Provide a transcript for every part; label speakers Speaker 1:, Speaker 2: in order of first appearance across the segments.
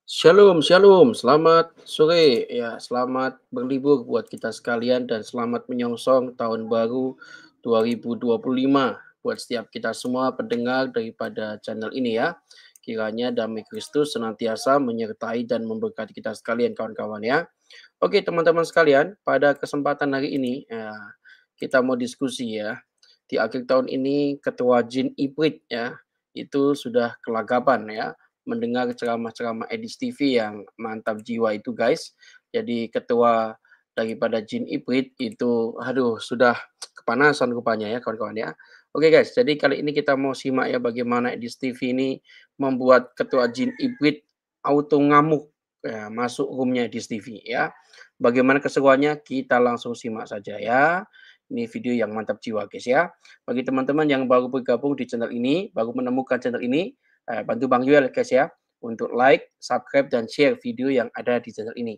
Speaker 1: Shalom, shalom. Selamat sore ya, selamat berlibur buat kita sekalian dan selamat menyongsong tahun baru 2025 buat setiap kita semua pendengar daripada channel ini ya. Kiranya damai Kristus senantiasa menyertai dan memberkati kita sekalian kawan-kawan ya. Oke, teman-teman sekalian, pada kesempatan hari ini ya, kita mau diskusi ya. Di akhir tahun ini Ketua Jin Iprit ya, itu sudah kelagapan ya mendengar ceramah-ceramah Edis TV yang mantap jiwa itu guys. Jadi ketua daripada Jin Iprit itu aduh sudah kepanasan rupanya ya kawan-kawan ya. Oke guys, jadi kali ini kita mau simak ya bagaimana Edis TV ini membuat ketua Jin Iprit auto ngamuk ya, masuk roomnya Edis TV ya. Bagaimana keseruannya kita langsung simak saja ya. Ini video yang mantap jiwa guys ya. Bagi teman-teman yang baru bergabung di channel ini, baru menemukan channel ini, bantu Bang Yuel guys ya untuk like, subscribe dan share video yang ada di channel ini.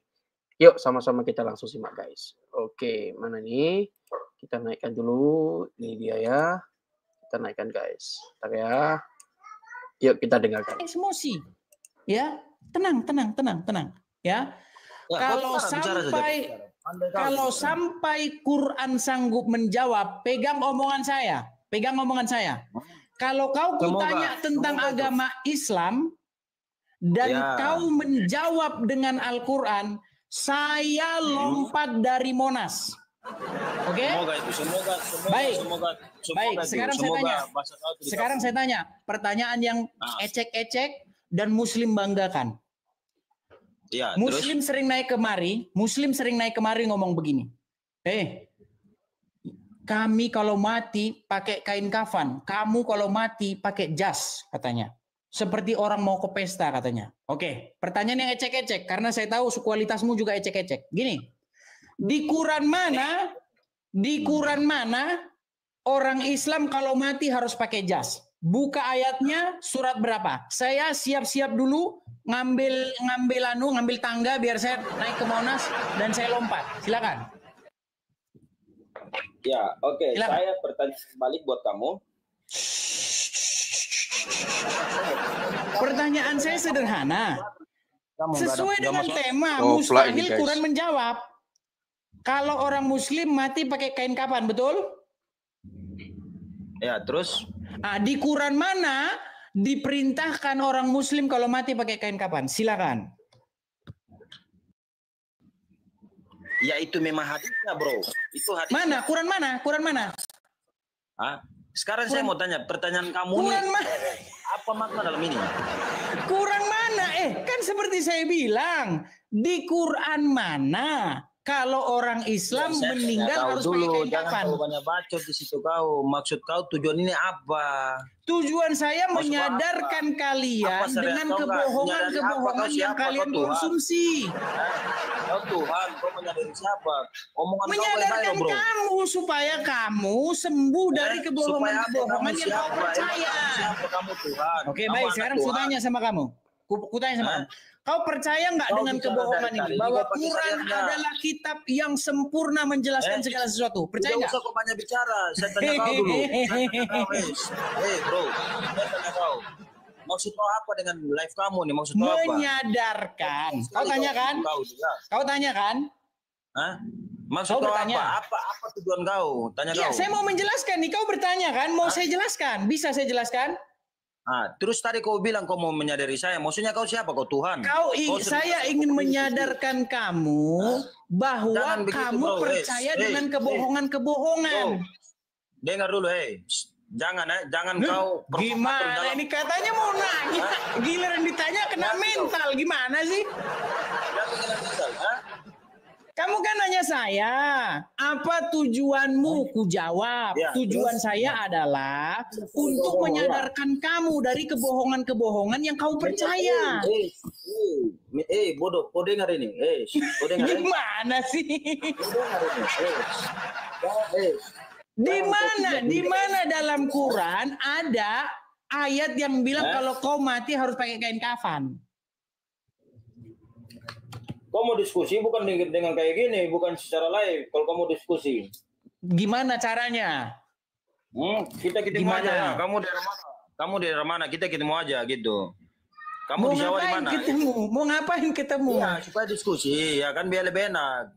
Speaker 1: Yuk sama-sama kita langsung simak guys. Oke, mana nih? Kita naikkan dulu. Ini dia ya. Kita naikkan guys. Bentar ya. Yuk kita dengarkan.
Speaker 2: Emosi. Ya, tenang. Ya. Kalau sampai Quran sanggup menjawab, pegang omongan saya. Kalau kau kutanya tentang agama Islam dan kau menjawab dengan Al-Quran, saya lompat dari Monas. Oke?
Speaker 3: Semoga.
Speaker 2: Baik. Sekarang saya tanya pertanyaan yang ecek-ecek dan Muslim banggakan.
Speaker 3: Ya,
Speaker 2: Muslim sering naik kemari ngomong begini. Kami kalau mati pakai kain kafan, kamu kalau mati pakai jas katanya. Seperti orang mau ke pesta katanya. Oke, pertanyaan yang ecek-ecek karena saya tahu kualitasmu juga ecek-ecek. Gini. Di Quran mana orang Islam kalau mati harus pakai jas? Buka ayatnya surat berapa? Saya siap-siap dulu ngambil tangga biar saya naik ke Monas dan saya lompat. Silakan.
Speaker 3: Ya, oke. Saya pertanyaan balik buat kamu.
Speaker 2: Pertanyaan saya sederhana. Sesuai dengan tema,
Speaker 1: Oh,
Speaker 2: mustahil
Speaker 1: ini,
Speaker 2: Quran menjawab. Kalau orang Muslim mati pakai kain kafan, betul?
Speaker 3: Ya, terus?
Speaker 2: Di Quran mana diperintahkan orang Muslim kalau mati pakai kain kafan? Silakan.
Speaker 3: Ya itu memang hadisnya, bro. Itu hadisnya.
Speaker 2: Quran mana?
Speaker 3: Sekarang saya mau tanya, pertanyaan kamu
Speaker 2: Quran
Speaker 3: nih,
Speaker 2: mana?
Speaker 3: apa makna dalam ini?
Speaker 2: Quran mana? Kan seperti saya bilang, di Quran mana kalau orang Islam meninggal harus pakai kain
Speaker 3: jangan
Speaker 2: kafan?
Speaker 3: kau banyak bacot di situ kau. Maksud kau tujuan ini apa?
Speaker 2: Tujuan saya menyadarkan kalian dengan kebohongan yang kalian konsumsi.
Speaker 3: Kau Tuhan, kau menyadari siapa? Omongan
Speaker 2: Menyadarkan
Speaker 3: kau bro.
Speaker 2: kamu supaya kamu sembuh dari kebohongan yang kau percaya.
Speaker 3: Siapa kamu Tuhan?
Speaker 2: Oke, baik. Sekarang saya tanya sama kamu. Kutanya sama kamu. Kau percaya nggak dengan kebohongan ini? Bahwa Quran adalah kitab yang sempurna menjelaskan segala sesuatu. Percaya nggak?
Speaker 3: Tidak usah kau banyak bicara. Saya tanya kau dulu. Bro. Saya tanya kau. Maksud kau apa dengan live kamu nih? Maksud kau apa?
Speaker 2: Menyadarkan. Kau tanya kan? Kau tanya kan?
Speaker 3: Maksud kau apa? Apa tujuan kau? Tanya kau.
Speaker 2: Saya mau menjelaskan nih. Kau bertanya kan? Mau saya jelaskan? Bisa saya jelaskan?
Speaker 3: Terus tadi kau bilang kau mau menyadari saya. Maksudnya kau siapa? Kau Tuhan?
Speaker 2: Saya ingin menyadarkan kamu bahwa kamu percaya dengan kebohongan-kebohongan.
Speaker 3: Dengar dulu, jangan kau.
Speaker 2: Gimana? Ini katanya mau nanya. Giliran ditanya kena mental. Gimana sih? Kamu kan nanya saya, apa tujuanmu? Ku jawab, tujuan saya adalah untuk menyadarkan kamu dari kebohongan-kebohongan yang kau percaya.
Speaker 3: Bodoh, kau dengar ini.
Speaker 2: Gimana sih? Di mana dalam Quran ada ayat yang bilang kalau kau mati harus pakai kain kafan?
Speaker 3: Kau mau diskusi bukan dengan kayak gini, bukan secara live. Kalau kamu diskusi,
Speaker 2: gimana caranya?
Speaker 3: Kita ketemu aja. Kamu dari mana? Kita ketemu aja gitu. Kamu
Speaker 2: Mau
Speaker 3: di Jawa di
Speaker 2: ngapain
Speaker 3: mana?
Speaker 2: ketemu? Mau ngapain ketemu?
Speaker 3: Iya, supaya diskusi, ya kan biar lebih enak.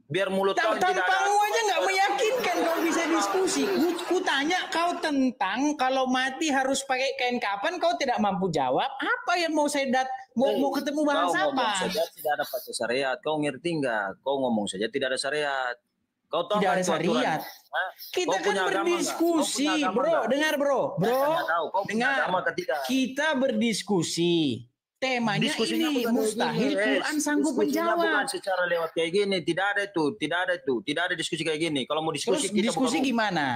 Speaker 3: Biar mulut kau tidak ada.
Speaker 2: Tampangmu aja nggak meyakinkan kau bisa diskusi. Ku tanya kau tentang kalau mati harus pakai kain kafan, kau tidak mampu jawab. Apa yang mau saya mau ketemu bahas
Speaker 3: Kau ngomong
Speaker 2: apa?
Speaker 3: saja tidak ada pakai syariat. Kau ngerti nggak? Kau ngomong saja tidak ada syariat. Kau tahu
Speaker 2: Tidak
Speaker 3: nggak
Speaker 2: ada
Speaker 3: itu aturan?
Speaker 2: syariat.
Speaker 3: Hah?
Speaker 2: Kita
Speaker 3: Kau
Speaker 2: kan
Speaker 3: punya agama nggak?
Speaker 2: berdiskusi,
Speaker 3: Kau punya agama
Speaker 2: bro.
Speaker 3: nggak?
Speaker 2: Dengar, bro. Bro,
Speaker 3: Saya nggak tahu. Kau punya
Speaker 2: dengar.
Speaker 3: agama atau tidak?
Speaker 2: Kita berdiskusi. Temanya
Speaker 3: Diskusinya
Speaker 2: ini
Speaker 3: bukan kayak
Speaker 2: mustahil
Speaker 3: gini,
Speaker 2: Quran sanggup
Speaker 3: diskusinya bukan
Speaker 2: menjawab.
Speaker 3: secara lewat kayak gini. Tidak ada itu, tidak ada diskusi kayak gini. Kalau mau
Speaker 2: Terus
Speaker 3: diskusi kita
Speaker 2: diskusi
Speaker 3: buka
Speaker 2: gimana?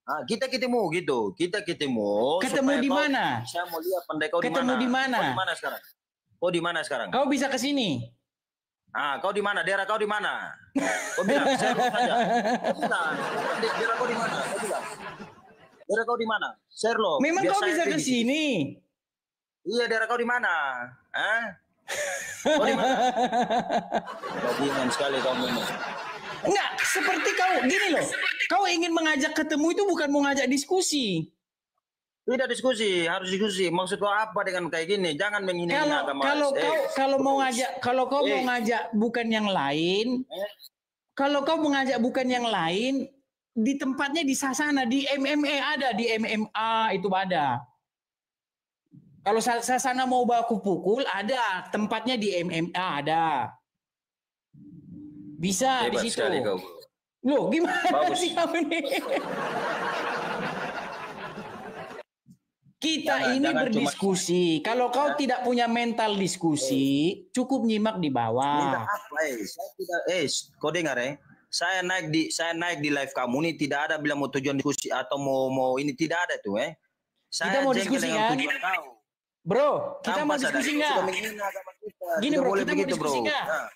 Speaker 3: Nah, kita ketemu gitu. Kita ketemu.
Speaker 2: Ketemu
Speaker 3: supaya
Speaker 2: di
Speaker 3: kau-
Speaker 2: mana?
Speaker 3: Saya mau lihat pandai kau
Speaker 2: Ketemu di mana?
Speaker 3: Kau di mana sekarang? Kau di mana sekarang?
Speaker 2: Kau bisa ke sini.
Speaker 3: Ah, kau di mana? Daerah kau di mana? Kau bilang, saya urus saja. Kau bilang, daerah kau di mana? Kau bilang. Daerah kau di mana? Sherlock.
Speaker 2: Memang
Speaker 3: biar
Speaker 2: kau
Speaker 3: saya
Speaker 2: bisa ke
Speaker 3: pergi.
Speaker 2: sini.
Speaker 3: Iya, daerah kau di mana? Hah? Kau di mana? Bajingan sekali kau memang.
Speaker 2: Enggak, seperti kau gini loh. Kau ingin mengajak ketemu itu bukan mau ngajak diskusi.
Speaker 3: Tidak diskusi, harus diskusi. Maksud kau apa dengan kayak gini? Jangan menghina agama.
Speaker 2: Kalau mau ngajak, kalau kau mau ngajak bukan yang lain, kalau kau mengajak bukan yang lain, di tempatnya di Sasana, di MMA ada, di MMA itu ada. Kalau Sasana mau baku pukul ada, tempatnya di MMA ada. Bisa
Speaker 3: Hebat
Speaker 2: di situ.
Speaker 3: sekali kau.
Speaker 2: Loh, gimana
Speaker 3: Bagus.
Speaker 2: sih kamu ini? Kita ini
Speaker 3: jangan
Speaker 2: berdiskusi. Kalau kau tidak punya mental diskusi, cukup nyimak di
Speaker 3: Minta
Speaker 2: bawah.
Speaker 3: apa? Saya tidak. Kau dengar Saya naik di live kamu nih tidak ada bilang mau tujuan diskusi atau mau ini tidak ada tuh Saya
Speaker 2: Kita mau
Speaker 3: jengkel
Speaker 2: diskusi,
Speaker 3: dengan
Speaker 2: kan?
Speaker 3: tujuan kau.
Speaker 2: Bro, kita
Speaker 3: Tanpa
Speaker 2: mau
Speaker 3: sadar
Speaker 2: diskusi
Speaker 3: itu
Speaker 2: nggak?
Speaker 3: sudah menghina agama kita.
Speaker 2: Gini
Speaker 3: Tidak
Speaker 2: bro,
Speaker 3: boleh
Speaker 2: kita mau
Speaker 3: begitu,
Speaker 2: diskusi
Speaker 3: bro.
Speaker 2: nggak?
Speaker 3: Nah.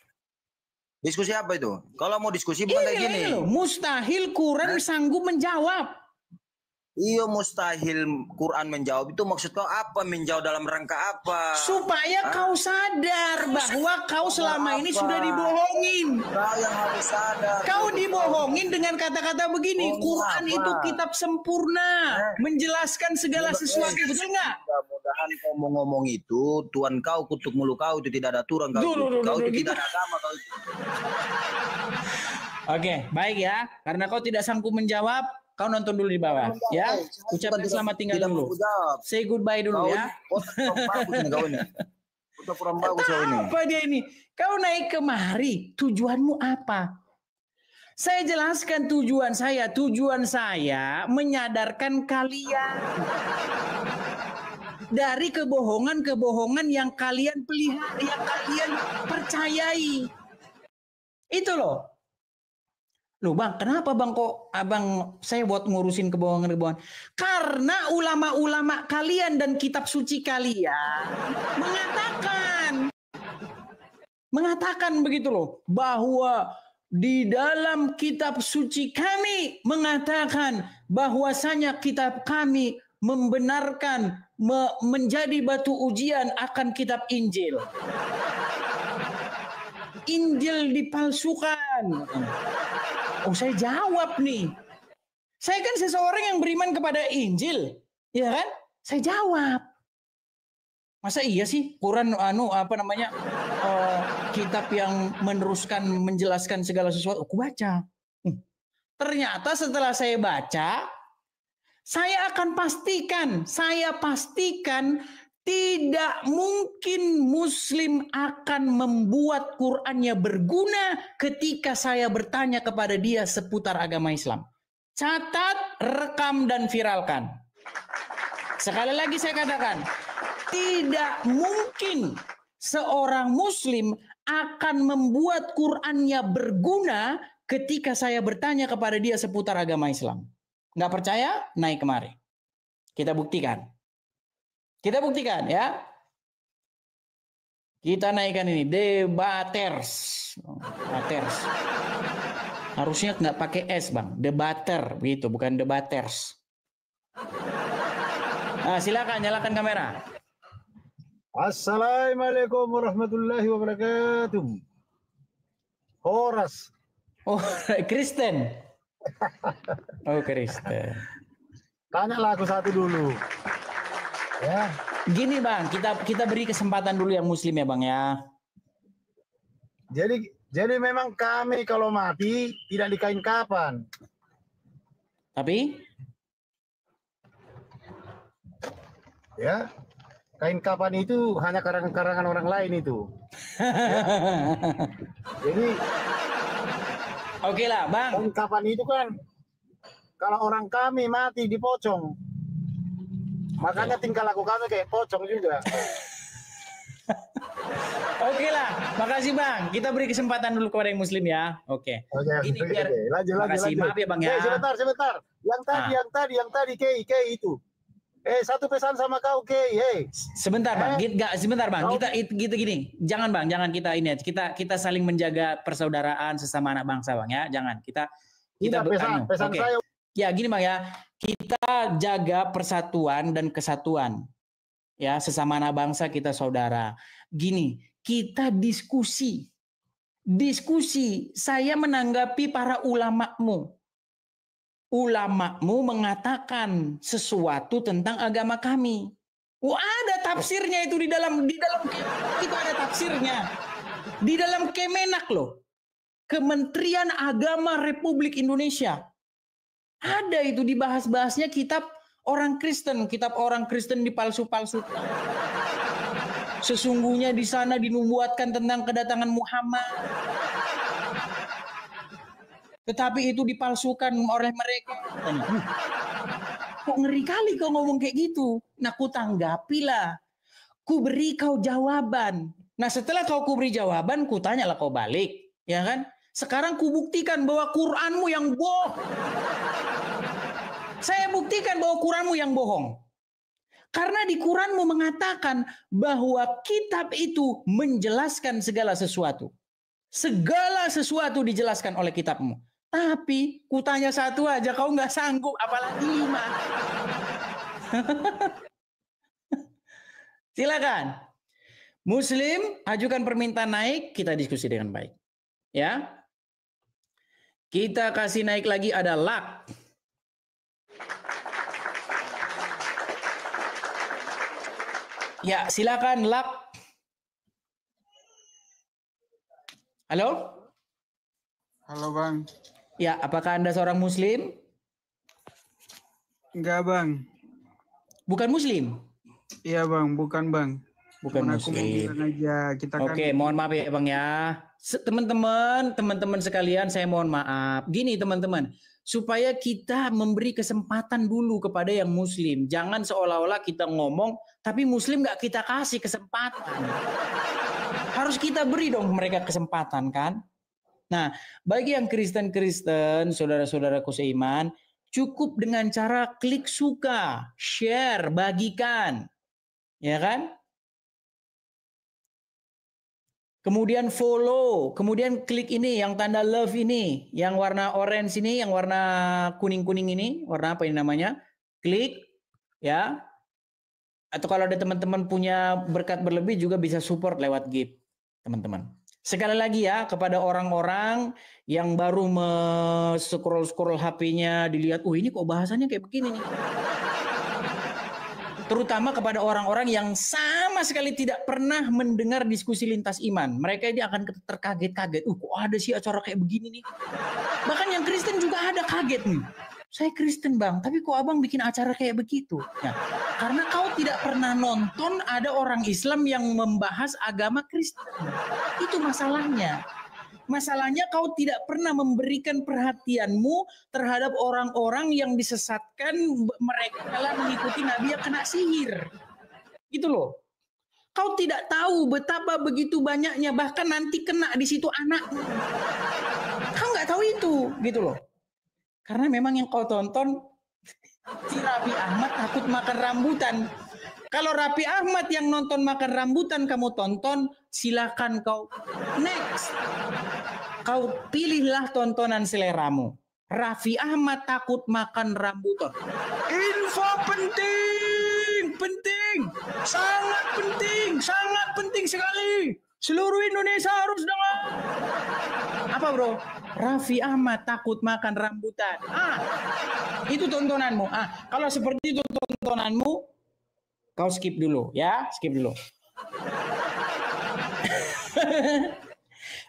Speaker 3: Diskusi apa itu? Kalau mau diskusi bukan kayak gini.
Speaker 2: Ini loh, mustahil Quran sanggup menjawab.
Speaker 3: Iya mustahil Quran menjawab itu maksud kau apa? Menjawab dalam rangka apa?
Speaker 2: Supaya kau sadar bahwa kau selama ini
Speaker 3: apa?
Speaker 2: sudah dibohongin.
Speaker 3: Kau yang harus sadar.
Speaker 2: Kau dibohongin dengan kata-kata begini. Quran
Speaker 3: apa?
Speaker 2: itu kitab sempurna, menjelaskan segala sesuatu, betul nggak?
Speaker 3: Mudah-mudahan kau mau ngomong itu, Tuhan kau kutuk mulut kau itu tidak ada aturan kau. Kau itu tidak ada agama kau itu.
Speaker 2: Oke, baik ya. Karena kau tidak sanggup menjawab, kau nonton dulu di bawah, ya. Ucapkan selamat tinggal dulu. Say goodbye dulu ya.
Speaker 3: Udah kurang bagus kau ini.
Speaker 2: Apa dia ini? Kau naik kemari, tujuanmu apa? Saya jelaskan tujuan saya. Tujuan saya menyadarkan kalian dari kebohongan-kebohongan yang kalian pelihara, yang kalian percayai. Itu loh. Loh bang, kenapa bang kok abang saya buat ngurusin kebohongan-kebohongan? Karena ulama-ulama kalian dan kitab suci kalian mengatakan begitu loh, bahwa di dalam kitab suci kami mengatakan bahwasanya kitab kami membenarkan menjadi batu ujian akan kitab Injil. Injil dipalsukan. Oh, saya jawab nih. Saya kan seseorang yang beriman kepada Injil, ya kan? Saya jawab. Masa iya sih Quran kitab yang meneruskan menjelaskan segala sesuatu? Aku baca. Ternyata setelah saya baca, saya pastikan tidak mungkin Muslim akan membuat Qur'annya berguna ketika saya bertanya kepada dia seputar agama Islam. Catat, rekam, dan viralkan. Sekali lagi saya katakan, tidak mungkin seorang Muslim akan membuat Qur'annya berguna ketika saya bertanya kepada dia seputar agama Islam. Nggak percaya? Naik kemari. Kita buktikan. Kita buktikan ya. Kita naikkan ini debaters. Debaters. Harusnya nggak pakai S bang. Debater begitu, bukan debaters. Nah, silakan nyalakan kamera.
Speaker 4: Assalamualaikum warahmatullahi wabarakatuh. Horas.
Speaker 2: Oh, Kristen. Oh, Kristen.
Speaker 4: Tanyalah aku satu dulu. Ya.
Speaker 2: Gini Bang, kita beri kesempatan dulu yang Muslim ya Bang ya.
Speaker 4: Jadi memang kami kalau mati tidak dikain kafan.
Speaker 2: Tapi
Speaker 4: Ya. Kain kafan itu hanya karangan-karangan orang lain itu. Ya. Jadi
Speaker 2: oke lah Bang.
Speaker 4: kain kafan itu kan kalau orang kami mati dipocong. Makanya tingkah laku kami kayak pocong juga.
Speaker 2: Oke lah, makasih Bang. Kita beri kesempatan dulu kepada yang Muslim ya. Oke.
Speaker 4: Oke,
Speaker 2: Ini biar
Speaker 4: lanjut.
Speaker 2: makasih. Maaf ya Bang ya.
Speaker 4: Sebentar. Yang tadi Kei itu. Satu pesan sama kau Kei.
Speaker 2: Sebentar Bang, sebentar Bang. Kita gini. Jangan Bang, jangan kita ini. Kita saling menjaga persaudaraan sesama anak bangsa Bang ya. Jangan kita
Speaker 4: pesan
Speaker 2: okay.
Speaker 4: saya.
Speaker 2: Ya gini Bang ya. Kita jaga persatuan dan kesatuan. Ya, sesama anak bangsa kita saudara. Gini, kita diskusi. Saya menanggapi para ulamamu. Ulamamu mengatakan sesuatu tentang agama kami. Ada tafsirnya itu di dalam itu ada tafsirnya. Di dalam Kemenak loh. Kementerian Agama Republik Indonesia. Ada itu dibahas-bahasnya kitab orang Kristen dipalsu-palsukan. Sesungguhnya di sana dinubuatkan tentang kedatangan Muhammad. Tetapi itu dipalsukan oleh mereka. Kok ngeri kali kau ngomong kayak gitu? Nah, ku tanggapilah. Ku beri kau jawaban. Nah, setelah ku beri jawaban, ku tanyalah kau balik. Ya kan? Sekarang ku buktikan bahwa Qur'anmu yang bohong. Saya buktikan bahwa Qur'anmu yang bohong. Karena di Qur'anmu mengatakan bahwa kitab itu menjelaskan segala sesuatu. Segala sesuatu dijelaskan oleh kitabmu. Tapi ku tanya satu aja kau nggak sanggup, apalagi 5. Silakan. Muslim ajukan permintaan naik, kita diskusi dengan baik. Ya. Kita kasih naik lagi ada Lak. Ya, silakan Lak. Halo?
Speaker 5: Halo Bang.
Speaker 2: Ya, apakah Anda seorang Muslim?
Speaker 5: Enggak Bang.
Speaker 2: Bukan Muslim?
Speaker 5: Iya Bang, bukan Bang.
Speaker 2: Bukan Muslim.
Speaker 5: Aja. Kita
Speaker 2: Oke, mohon maaf ya Bang ya. Teman-teman sekalian, saya mohon maaf. Gini teman-teman, supaya kita memberi kesempatan dulu kepada yang Muslim. Jangan seolah-olah kita ngomong, tapi Muslim nggak kita kasih kesempatan. Harus kita beri dong mereka kesempatan kan. Nah, bagi yang Kristen-Kristen, saudara-saudaraku seiman, cukup dengan cara klik suka, share, bagikan. Ya kan? Kemudian follow, kemudian klik ini yang tanda love ini, yang warna orange ini, yang warna kuning-kuning ini, warna apa ini namanya? Klik, ya. Atau kalau ada teman-teman punya berkat berlebih juga bisa support lewat gift, teman-teman. Sekali lagi ya, kepada orang-orang yang baru scroll HP-nya, dilihat, ini kok bahasannya kayak begini nih. Terutama kepada orang-orang yang sama sekali tidak pernah mendengar diskusi lintas iman. Mereka ini akan terkaget-kaget. Kok ada sih acara kayak begini nih? Bahkan yang Kristen juga ada kaget nih. Saya Kristen Bang, tapi kok abang bikin acara kayak begitu? Ya, karena kau tidak pernah nonton ada orang Islam yang membahas agama Kristen. Itu masalahnya. Masalahnya kau tidak pernah memberikan perhatianmu terhadap orang-orang yang disesatkan, mereka telah mengikuti Nabi yang kena sihir. Gitu loh. Kau tidak tahu betapa begitu banyaknya, bahkan nanti kena di situ anakmu. Kau nggak tahu itu, gitu loh. Karena memang yang kau tonton, si Raffi Ahmad takut makan rambutan. Kalau Raffi Ahmad yang nonton makan rambutan kamu tonton, silakan kau next. Kau pilihlah tontonan seleramu. Raffi Ahmad takut makan rambutan. Info penting, sangat penting sekali. Seluruh Indonesia harus dengar. Apa bro? Raffi Ahmad takut makan rambutan. Itu tontonanmu. Kalau seperti itu tontonanmu, Kau skip dulu ya, skip dulu.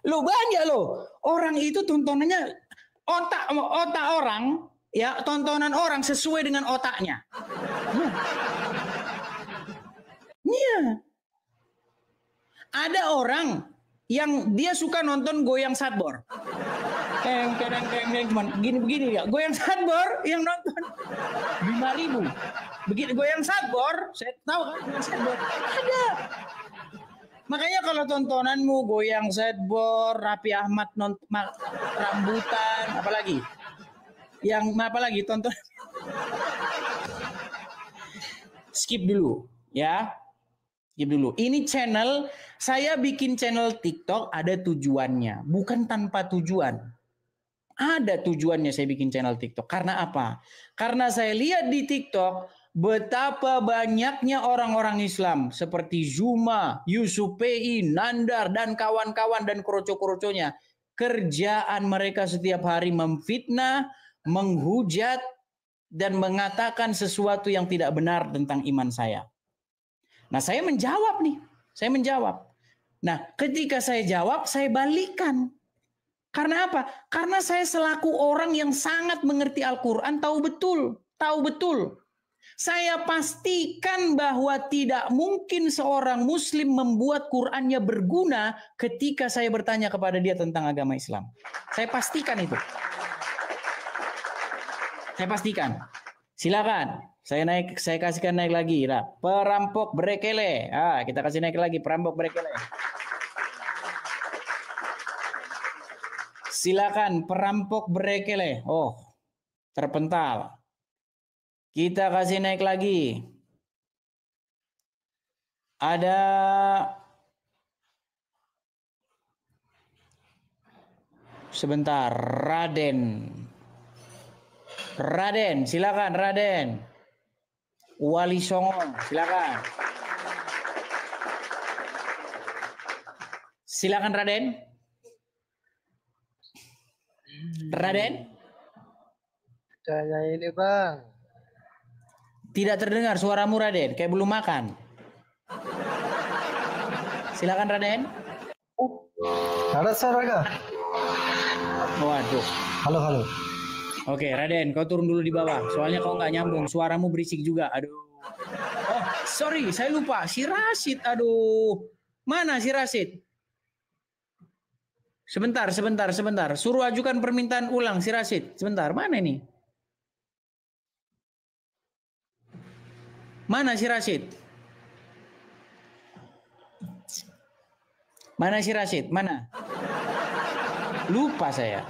Speaker 2: Lo banyak lo. Orang itu tontonannya otak orang ya, tontonan orang sesuai dengan otaknya. Iya. Ada orang yang dia suka nonton goyang sadbor. Cuman gini-begini ya. Goyang sadbor yang nonton 5.000. Begitu goyang sadbor, saya tahu kan goyang sadbor. Ada. Makanya kalau tontonanmu goyang sadbor, Raffi Ahmad rambutan, apalagi? Yang apalagi tonton? Skip dulu, ya. Skip dulu. Ini channel, saya bikin channel TikTok ada tujuannya, bukan tanpa tujuan. Ada tujuannya saya bikin channel TikTok. Karena apa? Karena saya lihat di TikTok betapa banyaknya orang-orang Islam seperti Zuma, Yusuf P.I, Nandar, dan kawan-kawan dan kroco-kroconya. Kerjaan mereka setiap hari memfitnah, menghujat, dan mengatakan sesuatu yang tidak benar tentang iman saya. Nah, saya menjawab nih. Saya menjawab. Nah, ketika saya jawab, saya balikan. Karena apa? Karena saya selaku orang yang sangat mengerti Al-Quran, tahu betul. Saya pastikan bahwa tidak mungkin seorang Muslim membuat Qurannya berguna ketika saya bertanya kepada dia tentang agama Islam. Saya pastikan itu. Saya pastikan. Silakan. Saya kasihkan naik lagi. Nah, perampok Brekele. Kita kasih naik lagi perampok Brekele. Silakan perampok Brekele. Oh, terpental. Kita kasih naik lagi. Ada sebentar, Raden. Raden, silakan Raden. Wali Songo, silakan. Silakan Raden. Raden?
Speaker 6: Saya ini Bang.
Speaker 2: Tidak terdengar suaramu Raden, kayak belum makan. Silakan Raden.
Speaker 6: Ada suara kah?
Speaker 2: Waduh.
Speaker 6: Halo.
Speaker 2: Oke Raden, kau turun dulu di bawah. Soalnya kau nggak nyambung, suaramu berisik juga. Aduh. Oh, sorry, saya lupa. Si Rashid, aduh. Mana si Rashid? Sebentar. Suruh ajukan permintaan ulang si Rashid. Sebentar, mana ini? Mana si Rashid? Mana si Rashid? Mana? Lupa saya.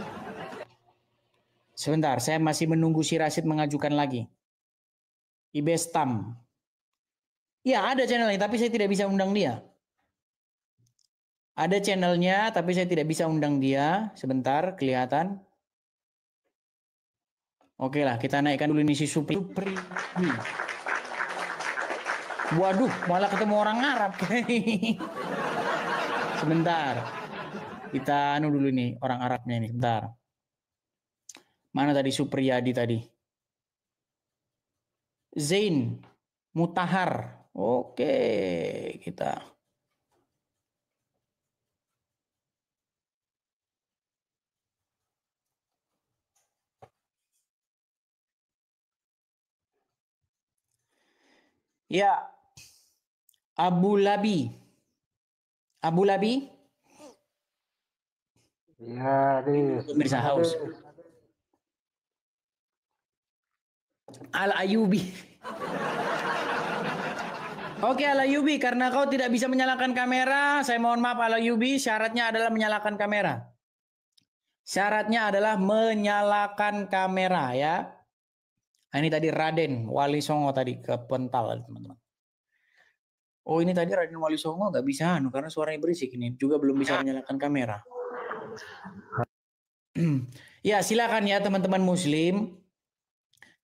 Speaker 2: Sebentar, saya masih menunggu si Rashid mengajukan lagi. Ibestam. Ya, ada channelnya, tapi saya tidak bisa undang dia. Ada channelnya, tapi saya tidak bisa undang dia. Sebentar, kelihatan. Oke lah, kita naikkan dulu ini si Supri. Waduh, malah ketemu orang Arab. Sebentar. Kita anu dulu nih, orang Arabnya ini. Sebentar. Mana tadi Supriyadi tadi? Zain Mutahar. Oke, kita. Ya, Abu Labi.
Speaker 6: Ya,
Speaker 2: Pemirsa Haus. Al-Ayubi. Oke Al-Ayubi, karena kau tidak bisa menyalakan kamera, saya mohon maaf Al-Ayubi, syaratnya adalah menyalakan kamera. Syaratnya adalah menyalakan kamera ya. Nah, ini tadi Raden Wali Songo tadi kepental teman-teman. Oh ini tadi Raden Wali Songo nggak bisa karena suaranya berisik ini juga belum bisa menyalakan kamera. Ya silakan ya teman-teman Muslim,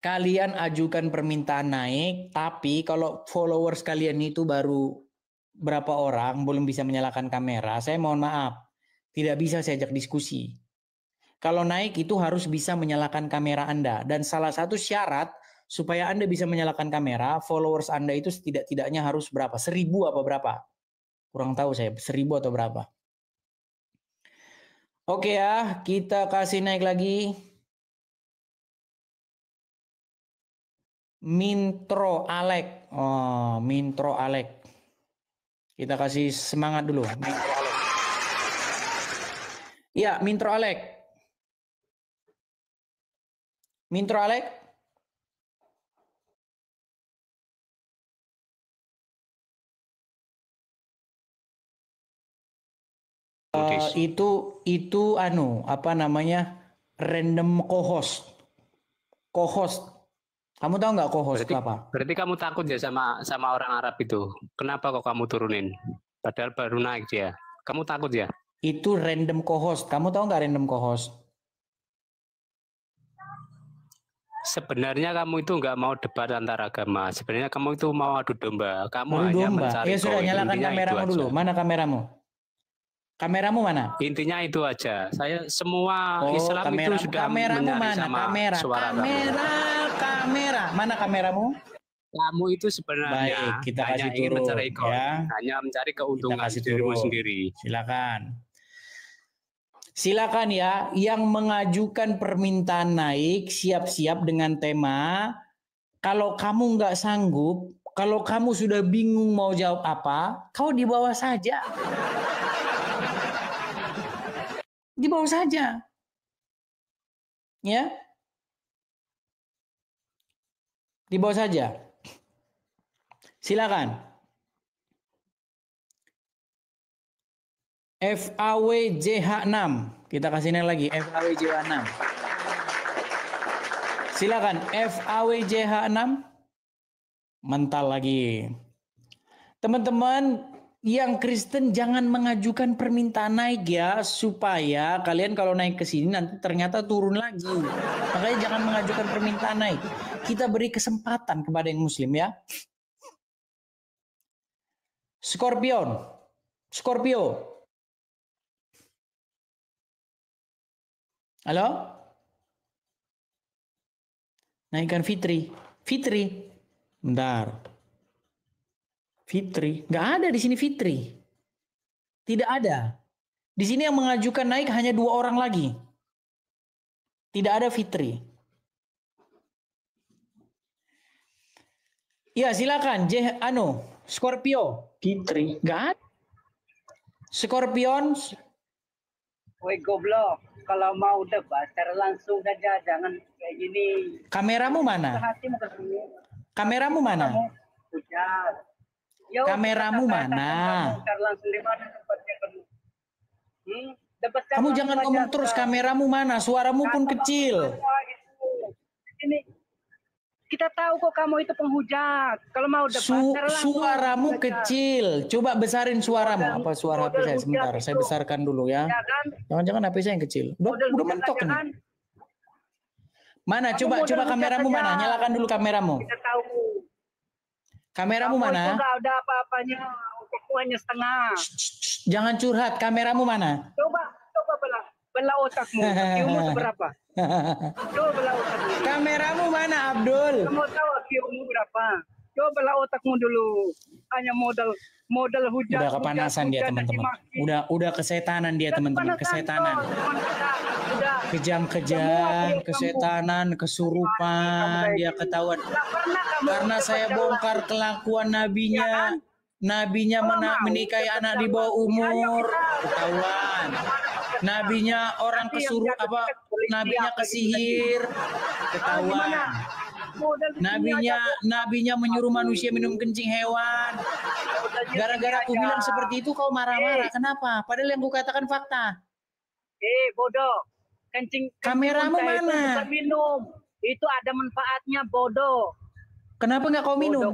Speaker 2: kalian ajukan permintaan naik. Tapi kalau followers kalian itu baru berapa orang belum bisa menyalakan kamera, saya mohon maaf tidak bisa saya ajak diskusi. Kalau naik itu harus bisa menyalakan kamera Anda. Dan salah satu syarat supaya Anda bisa menyalakan kamera, followers Anda itu setidak-tidaknya harus berapa? 1000 apa berapa? Kurang tahu saya, 1000 atau berapa. Oke ya, kita kasih naik lagi. Mintro Alek. Oh, Mintro Alek. Kita kasih semangat dulu. Mintro Alek. Ya, Mintro Alek. Mintro Alek. Itu apa namanya, random co-host. Kamu tahu nggak co-host apa?
Speaker 7: Berarti kamu takut ya sama orang Arab itu? Kenapa kok kamu turunin? Padahal baru naik dia. Kamu takut ya?
Speaker 2: Itu random co-host. Kamu tahu nggak random co-host?
Speaker 7: Sebenarnya kamu itu nggak mau debat antar agama. Sebenarnya kamu itu mau adu domba. Kamu hanya mencari.
Speaker 2: Ya sudah, nyalakan kameramu dulu. Mana kameramu? Kameramu mana?
Speaker 7: Intinya itu aja. Saya semua Islam itu sudah
Speaker 2: kameramu
Speaker 7: menyari
Speaker 2: mana?
Speaker 7: sama suara
Speaker 2: Kamera. Mana kameramu?
Speaker 7: Kamu itu sebenarnya
Speaker 2: kita
Speaker 7: hanya
Speaker 2: kasih
Speaker 7: ingin
Speaker 2: turun,
Speaker 7: mencari
Speaker 2: ya.
Speaker 7: hanya mencari keuntungan dirimu sendiri.
Speaker 2: Silakan ya, yang mengajukan permintaan naik siap-siap dengan tema. Kalau kamu nggak sanggup, kalau kamu sudah bingung mau jawab apa, kau di bawah saja. Di bawah saja. Ya. Di bawah saja. Silakan. FAWJH6. Kita kasih ini lagi, FAWJH6. Silakan, FAWJH6. Mental lagi. Teman-teman yang Kristen jangan mengajukan permintaan naik ya, supaya kalian kalau naik ke sini nanti ternyata turun lagi. Makanya jangan mengajukan permintaan naik. Kita beri kesempatan kepada yang Muslim ya. Scorpio. Halo? Naikkan Fitri. Bentar. Fitri, nggak ada di sini Fitri. Tidak ada. Di sini yang mengajukan naik hanya 2 orang lagi. Tidak ada Fitri. Ya silakan, Scorpio. Fitri, nggak ada. Scorpion.
Speaker 8: Woi goblok, kalau mau debat secara langsung saja, jangan kayak gini.
Speaker 2: Kameramu mana? Kameramu mana? Kameramu mana? Kamu jangan ngomong terus, kameramu mana? Suaramu pun kecil.
Speaker 8: Ini kita tahu kok kamu itu penghujat. Kalau mau debat
Speaker 2: suaramu kecil. Coba besarin suaramu. Apa suara HP saya? Sebentar, saya besarkan dulu ya. Jangan-jangan HP saya yang kecil. Udah mentok nih. Mana? Coba kameramu mana? Nyalakan dulu kameramu.
Speaker 8: Kita tahu.
Speaker 2: Kameramu mana?
Speaker 8: Enggak ada apa-apanya, hanya setengah.
Speaker 2: Jangan curhat, kameramu mana?
Speaker 8: Coba belah otakmu. IQ-mu seberapa? Coba belah otakmu.
Speaker 2: Kameramu mana, Abdul?
Speaker 8: Kamu tahu IQ-mu berapa? Coba belah otakmu dulu. Hanya modal hujat.
Speaker 2: Udah kepanasan dia, teman-teman. Udah kesetanan dia, teman-teman. Kesetanan. Kejam-kejam, kesetanan, kesurupan, dia ketahuan. Karena saya bongkar kelakuan nabinya. Nabinya menikahi anak di bawah umur, ketahuan. Nabinya orang nabinya kesihir, ketahuan. Nabinya menyuruh manusia minum kencing hewan. Gara-gara aku bilang seperti itu kau marah-marah. Kenapa? Padahal yang ku katakan fakta.
Speaker 8: Bodoh. Kencing
Speaker 2: kameramu mana?
Speaker 8: Itu minum. Itu ada manfaatnya, bodoh.
Speaker 2: Kenapa nggak kau minum?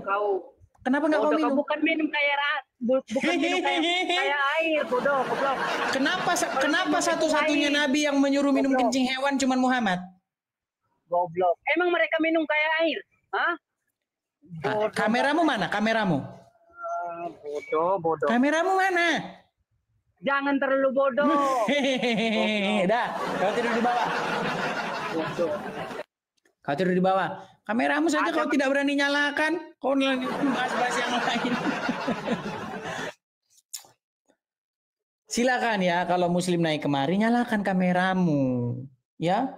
Speaker 2: Kenapa nggak kau minum?
Speaker 8: Bukan minum kayak air, bodoh.
Speaker 2: Kenapa satu-satunya nabi yang menyuruh minum kencing hewan cuman Muhammad?
Speaker 8: Goblok. Emang mereka minum kayak air? Hah?
Speaker 2: Kameramu mana? Kameramu?
Speaker 8: Bodoh.
Speaker 2: Kameramu mana?
Speaker 8: Jangan terlalu bodoh.
Speaker 2: Dah, kau tidur di bawah. Kau tidur di bawah. Kameramu saja kau tidak berani nyalakan. Kau bahas-bahas yang lain. Silakan ya, kalau Muslim naik kemari, nyalakan kameramu. Ya.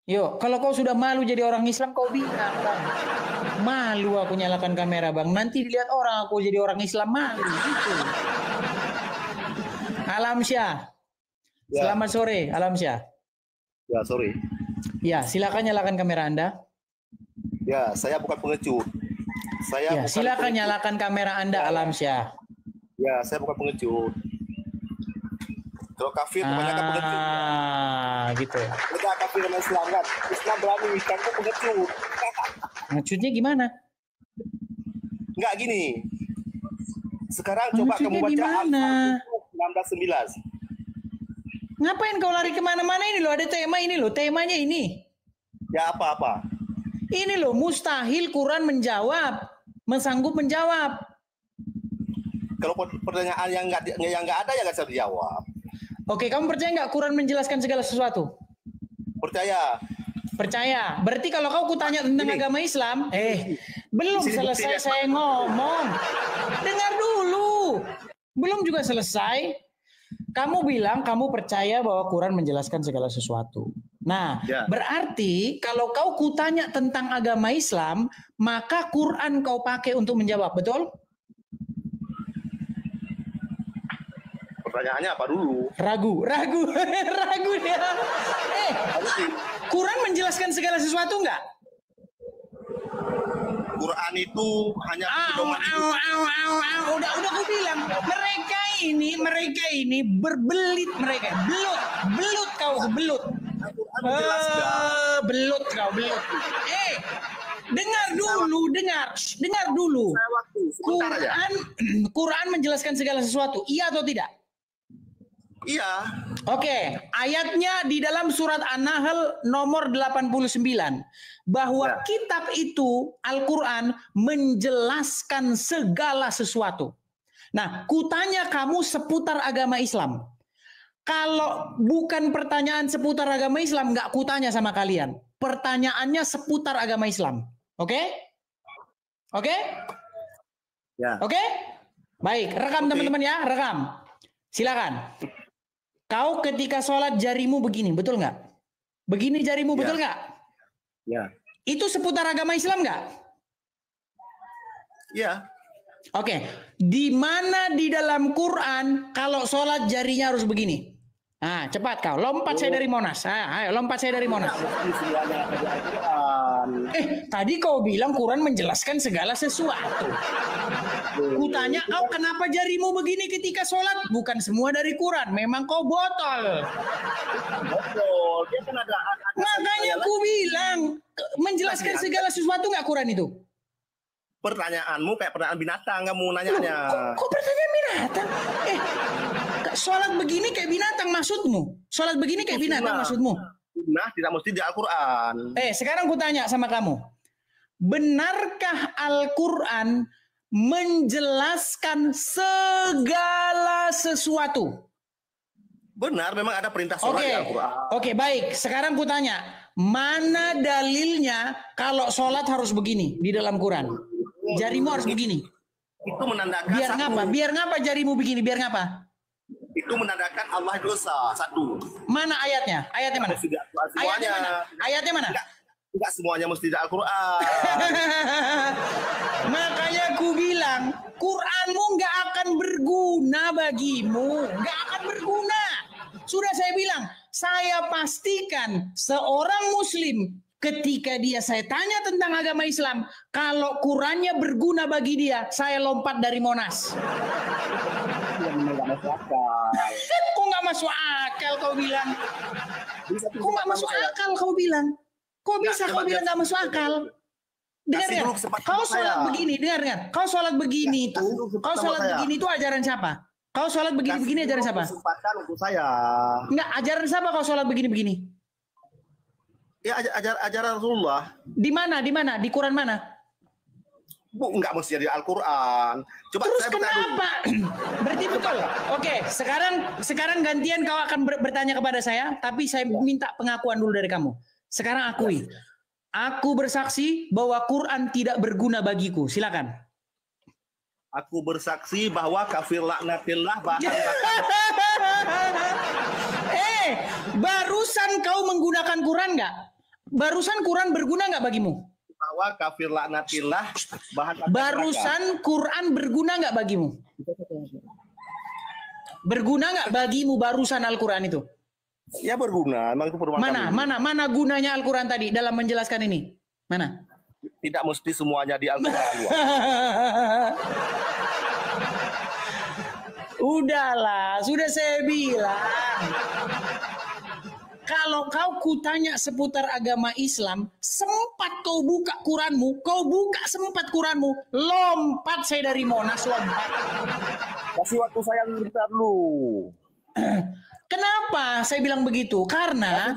Speaker 2: Yuk, kalau kau sudah malu jadi orang Islam, kau bilang, Bang. Malu aku nyalakan kamera, Bang. Nanti dilihat orang aku jadi orang Islam, malu. Gitu. Alamsyah. Ya. Selamat sore, Alamsyah.
Speaker 9: Ya, sore.
Speaker 2: Ya, silakan nyalakan kamera Anda.
Speaker 9: Ya, saya bukan pengecut. Saya
Speaker 2: silakan nyalakan kamera Anda, Alamsyah.
Speaker 9: Ya, saya bukan pengecut. Kalau kafir kebanyakan pengecut.
Speaker 2: Gitu.
Speaker 9: Beda kafir sama Islam kan. Islam berani, kamu pengecut.
Speaker 2: Ngecutnya gimana?
Speaker 9: Enggak gini. Sekarang coba kamu baca Al-Fatihah 19:19.
Speaker 2: Ngapain kau lari kemana-mana ini loh? Ada tema ini loh. Temanya ini. Ya
Speaker 9: apa-apa?
Speaker 2: Ini loh, mustahil Quran menjawab. Sanggup menjawab.
Speaker 9: Kalau pertanyaan yang nggak ada ya nggak bisa dijawab.
Speaker 2: Oke, kamu percaya nggak Quran menjelaskan segala sesuatu?
Speaker 9: Percaya.
Speaker 2: Percaya. Berarti kalau kau kutanya tentang agama Islam, belum selesai saya ngomong. Dengar dulu. Belum juga selesai. Kamu bilang kamu percaya bahwa Quran menjelaskan segala sesuatu. Nah, berarti kalau kau kutanya tentang agama Islam, maka Quran kau pakai untuk menjawab, betul?
Speaker 9: Pertanyaannya apa dulu?
Speaker 2: Ragu dia. Quran menjelaskan segala sesuatu enggak?
Speaker 9: Quran itu hanya
Speaker 2: udah aku bilang mereka ini berbelit belut kau belut dengar dulu Quran menjelaskan segala sesuatu, iya atau tidak?
Speaker 9: Iya.
Speaker 2: Oke, ayatnya di dalam surat An-Nahl nomor 89 bahwa kitab itu Al-Quran menjelaskan segala sesuatu. Nah, kutanya kamu seputar agama Islam. Kalau bukan pertanyaan seputar agama Islam, nggak kutanya sama kalian. Pertanyaannya seputar agama Islam. Oke? Oke?
Speaker 9: Ya.
Speaker 2: Oke? Baik, rekam teman-teman ya, rekam. Silakan. Kau ketika sholat jarimu begini, betul nggak? Begini jarimu, betul nggak?
Speaker 9: Ya.
Speaker 2: Itu seputar agama Islam nggak?
Speaker 9: Ya.
Speaker 2: Oke. Di mana di dalam Quran kalau sholat jarinya harus begini? Nah, cepat kau. Lompat saya dari Monas. Ayo, lompat saya dari Monas. Tadi kau bilang Quran menjelaskan segala sesuatu. Kutanya kau kenapa jarimu begini ketika sholat? Bukan semua dari Quran. Memang kau botol.
Speaker 9: Dia kan ada
Speaker 2: makanya aku bilang menjelaskan segala sesuatu nggak Quran itu?
Speaker 9: Pertanyaanmu kayak pertanyaan binatang kamu nanyanya.
Speaker 2: Kok pertanyaan binatang? Sholat begini kayak binatang maksudmu? Sholat begini kayak binatang maksudmu?
Speaker 9: Nah, tidak mesti di Al-Quran.
Speaker 2: Sekarang ku tanya sama kamu. Benarkah Al-Quran menjelaskan segala sesuatu?
Speaker 9: Benar, memang ada perintah sholat di Al-Quran.
Speaker 2: Oke, baik. Sekarang ku tanya. Mana dalilnya kalau sholat harus begini di dalam Quran? Jarimu harus begini.
Speaker 9: Itu menandakan
Speaker 2: biar ngapa? Biar ngapa jarimu begini? Biar ngapa?
Speaker 9: Itu menandakan Allah dosa. Satu.
Speaker 2: Mana ayatnya? Ayatnya mana? Ayatnya mana? Ayatnya mana?
Speaker 9: Enggak semuanya mesti di Al-Quran.
Speaker 2: Makanya aku bilang, Quranmu nggak akan berguna bagimu. Nggak akan berguna. Sudah saya bilang, saya pastikan seorang Muslim ketika saya tanya tentang agama Islam, kalau Qurannya berguna bagi dia, saya lompat dari Monas. Kok nggak masuk akal kau bilang? Kok nggak masuk akal kau bilang? Kok bisa kau bilang nggak masuk akal? Dengar ya, kau sholat begini, dengar kan? Kau sholat begini itu, kau sholat begini itu ajaran siapa? Kau sholat begini-begini ajaran siapa?
Speaker 9: Kesempatan untuk saya.
Speaker 2: Enggak, ajaran siapa kau sholat begini-begini?
Speaker 9: Ya ajaran Rasulullah.
Speaker 2: Di mana? Di mana? Di Quran mana?
Speaker 9: Bu, enggak mesti di Al-Quran. Coba
Speaker 2: terus
Speaker 9: saya
Speaker 2: kenapa? Berarti betul. Oke, sekarang gantian kau akan bertanya kepada saya, tapi saya minta pengakuan dulu dari kamu. Sekarang akui. Aku bersaksi bahwa Quran tidak berguna bagiku. Silakan.
Speaker 9: Aku bersaksi bahwa kafir laknatillah bahan
Speaker 2: Barusan kau menggunakan Quran nggak? Barusan Quran berguna nggak bagimu?
Speaker 9: bahwa kafir laknatillah bahan bakar
Speaker 2: Barusan Quran berguna nggak bagimu? Berguna nggak bagimu barusan Al-Quran itu?
Speaker 9: Ya berguna, memang itu perumahan
Speaker 2: Mana gunanya Al-Quran tadi dalam menjelaskan ini? Mana?
Speaker 9: Tidak mesti semuanya di Al-Quran.
Speaker 2: Udahlah, sudah saya bilang. Kalau kau kutanya seputar agama Islam, sempat kau buka Quranmu, sempat Quranmu, lompat saya dari Monas, lompat.
Speaker 9: Kasih waktu saya bentar dulu.
Speaker 2: Kenapa saya bilang begitu? Karena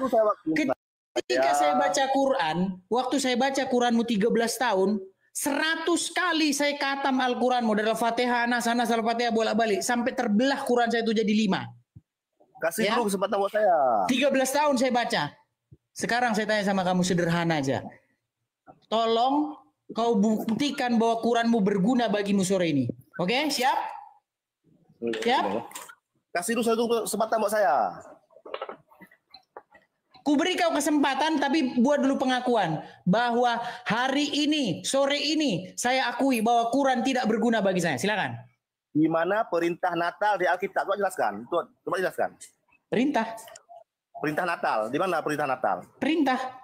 Speaker 2: ketika saya baca Quran, waktu saya baca Quranmu 13 tahun, 100 kali saya katam Al-Quranmu dari Al-Fatihah, Anas, Al-Fatihah bolak-balik, sampai terbelah Quran saya itu jadi 5.
Speaker 9: Kasih dulu kesempatan buat saya.
Speaker 2: 13 tahun saya baca. Sekarang saya tanya sama kamu sederhana aja. Tolong kau buktikan bahwa Quranmu berguna bagimu sore ini. Oke, siap? Siap?
Speaker 9: Kasih dulu satu kesempatan buat saya.
Speaker 2: Ku beri kau kesempatan, tapi buat dulu pengakuan bahwa hari ini, sore ini, saya akui bahwa Quran tidak berguna bagi saya. Silakan.
Speaker 9: Di mana perintah Natal di Alkitab? Coba jelaskan. Coba jelaskan.
Speaker 2: Perintah.
Speaker 9: Perintah Natal. Di mana perintah Natal?
Speaker 2: Perintah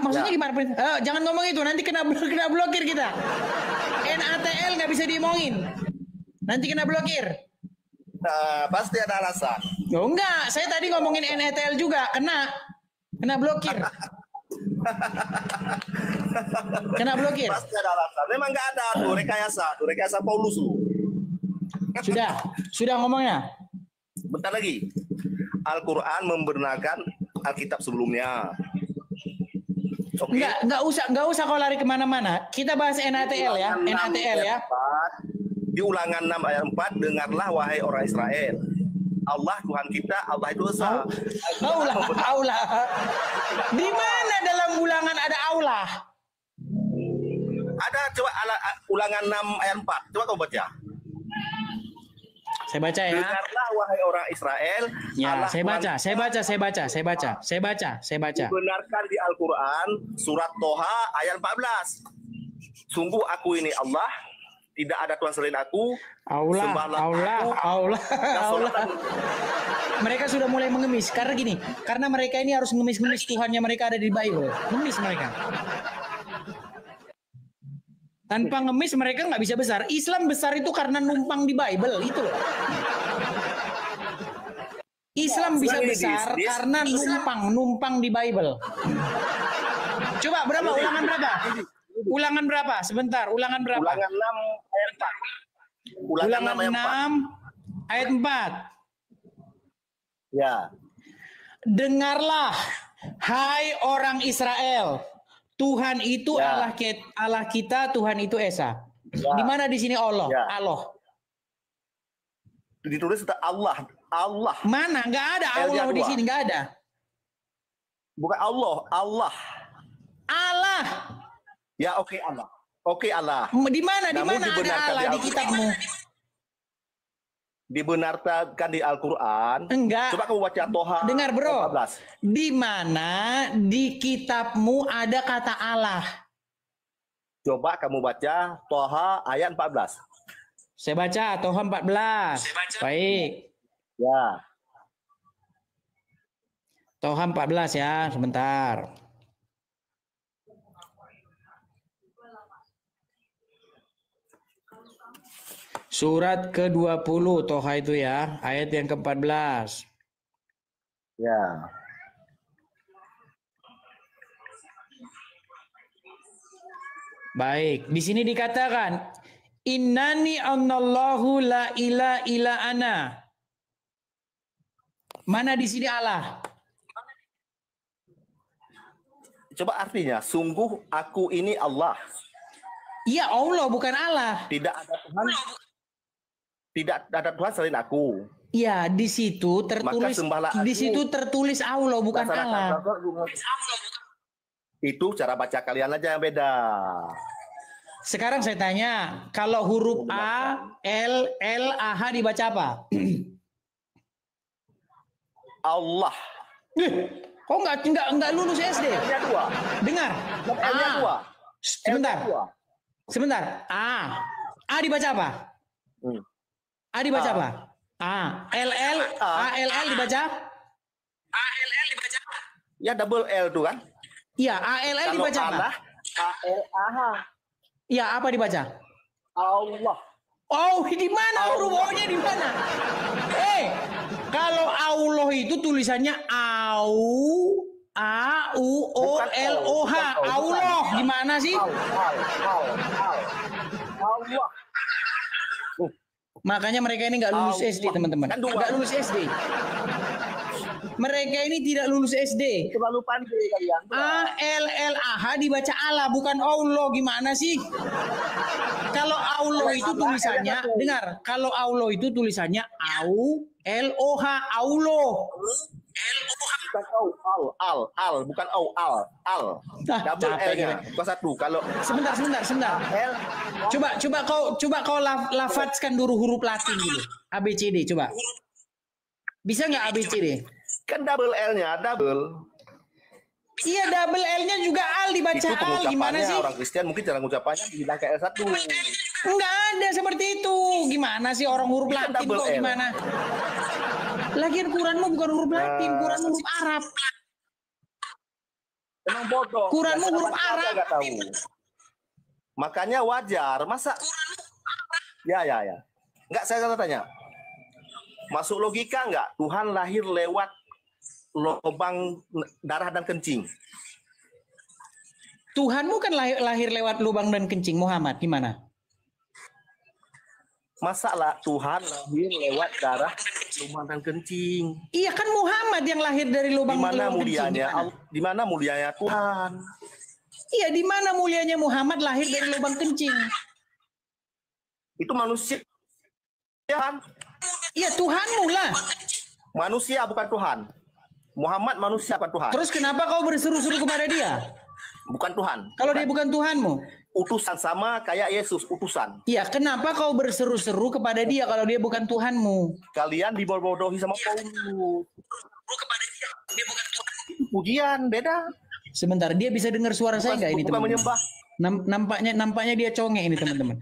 Speaker 2: maksudnya gimana perintah? Jangan ngomong itu, nanti kena blokir kita. NATL nggak bisa diomongin. Nanti kena blokir.
Speaker 9: Nah, pasti ada alasan.
Speaker 2: Oh enggak, saya tadi ngomongin NATL juga, kena blokir. Kena blokir.
Speaker 9: Pasti ada alasan. Memang nggak ada tuh rekayasa Paulus tuh.
Speaker 2: Sudah ngomongnya.
Speaker 9: Bentar lagi. Al-Quran membenarkan Alkitab sebelumnya. Okay.
Speaker 2: Nggak usah kau lari kemana-mana. Kita bahas NATL ya. NATL ya.
Speaker 9: Di Ulangan 6 ayat 4, dengarlah wahai orang Israel. Allah Tuhan kita, Allah itu esa.
Speaker 2: Allah. Di mana dalam Ulangan ada Allah?
Speaker 9: Ada, coba Ulangan 6 ayat 4. Coba kau baca.
Speaker 2: Saya baca ya.
Speaker 9: Dengarlah wahai orang Israel.
Speaker 2: Ya,
Speaker 9: Allah
Speaker 2: saya baca.
Speaker 9: Benarkan di Al-Quran surat Toha ayat 14. Sungguh aku ini Allah, tidak ada Tuhan selain aku. Allah.
Speaker 2: Mereka sudah mulai mengemis karena mereka ini harus ngemis-ngemis Tuhannya mereka ada di Bible. Ngemis mereka. Tanpa ngemis mereka nggak bisa besar. Islam besar itu karena numpang di Bible itu. Islam bisa besar karena numpang di Bible. Coba berapa? Ulangan berapa? Sebentar. Ulangan berapa?
Speaker 9: Ulangan 6 ayat 4.
Speaker 2: Ulangan 6 ayat 4.
Speaker 9: Ya.
Speaker 2: Dengarlah, hai orang Israel. Tuhan itu Allah kita, Tuhan itu Esa. Di mana di sini Allah?
Speaker 9: Ya.
Speaker 2: Allah.
Speaker 9: Ditulis Allah.
Speaker 2: Mana? Nggak ada Allah di sini, nggak ada.
Speaker 9: Bukan Allah. Ya, oke Allah. Di
Speaker 2: mana ada Allah di kitabmu?
Speaker 9: Dibenarkan di Al-Quran.
Speaker 2: Enggak.
Speaker 9: Coba kamu baca Toha.
Speaker 2: Dengar bro.
Speaker 9: 14.
Speaker 2: Di mana di kitabmu ada kata Allah?
Speaker 9: Coba kamu baca Toha ayat 14.
Speaker 2: Saya baca Toha 14. Baik.
Speaker 9: Ya.
Speaker 2: Toha 14 ya, sebentar. Surat ke-20 Toha itu ya, ayat yang ke-14.
Speaker 9: Ya.
Speaker 2: Baik, di sini dikatakan innani anallahu la ilaha illa ana. Mana di sini Allah?
Speaker 9: Coba artinya, sungguh aku ini Allah.
Speaker 2: Iya, Allah bukan Allah.
Speaker 9: Tidak ada Tuhan selain aku.
Speaker 2: Iya, di situ tertulis Allah bukan Allah.
Speaker 9: Itu cara baca kalian aja yang beda.
Speaker 2: Sekarang saya tanya, kalau huruf A, L, H dibaca apa?
Speaker 9: Allah.
Speaker 2: Kok nggak lulus SD?
Speaker 9: L-nya 2.
Speaker 2: Dengar.
Speaker 9: L-nya 2.
Speaker 2: Sebentar. A dibaca apa? A dibaca apa? A. L dibaca? ALL dibaca?
Speaker 9: Ya double L tuh kan?
Speaker 2: Iya, ALL dibaca apa?
Speaker 9: ALAH.
Speaker 2: Iya, apa dibaca?
Speaker 9: Allah.
Speaker 2: Oh, di mana huruf O-nya di mana? Kalau Allah itu tulisannya A-U-O-L-O-H. Allah gimana sih?
Speaker 9: Allah.
Speaker 2: Makanya mereka ini nggak lulus SD, teman-teman. Nggak lulus SD. Mereka ini tidak lulus SD.
Speaker 9: Terlalu pandai kalian.
Speaker 2: A-L-L-A-H dibaca Allah, bukan Allah. Gimana sih? Kalau Allah itu tulisannya, dengar. Kalau Allah itu tulisannya A-U-L-O-H. Allah.
Speaker 9: Bukan al, bukan al. Double L-nya, bukan satu. Kalau
Speaker 2: sebentar. Coba kau lafadzkan dulu huruf Latin dulu. ABCD coba. Bisa nggak ABCD?
Speaker 9: Kan double L-nya, double.
Speaker 2: Iya, double L-nya juga al dibaca al. Gimana sih?
Speaker 9: Orang Kristen mungkin cara ngucapannya dibilang kayak L1.
Speaker 2: Enggak ada seperti itu. Gimana sih orang huruf Latin kok gimana? Lagian Quranmu bukan huruf Latin, Quranmu huruf Arab.
Speaker 9: Emang bodoh.
Speaker 2: Quranmu huruf Arab.
Speaker 9: Gak tahu. Makanya wajar, masa? Ya. Enggak, saya tanya. Masuk logika enggak? Tuhan lahir lewat lubang darah dan kencing.
Speaker 2: Tuhanmu kan lahir lewat lubang dan kencing. Muhammad gimana?
Speaker 9: Masalah Tuhan lahir lewat darah, lubang dan kencing.
Speaker 2: Iya kan Muhammad yang lahir dari lubang dan kencing.
Speaker 9: Di mana mulianya Tuhan?
Speaker 2: Iya, di mana mulianya Muhammad lahir dari lubang kencing?
Speaker 9: Itu manusia kan?
Speaker 2: Iya, Tuhanmu lah.
Speaker 9: Manusia bukan Tuhan. Muhammad manusia bukan Tuhan.
Speaker 2: Terus kenapa kau berseru-seru kepada dia?
Speaker 9: Bukan Tuhan.
Speaker 2: Kalau dia bukan Tuhanmu?
Speaker 9: Utusan sama kayak Yesus, utusan.
Speaker 2: Iya, kenapa kau berseru-seru kepada dia kalau dia bukan Tuhanmu?
Speaker 9: Kalian dibodohi sama Paulus. Kepada dia bukan Tuhan. Pujian, beda.
Speaker 2: Sebentar, dia bisa dengar suara saya nggak ini, teman-teman?
Speaker 9: Menyembah.
Speaker 2: Nampaknya dia conge ini, teman-teman.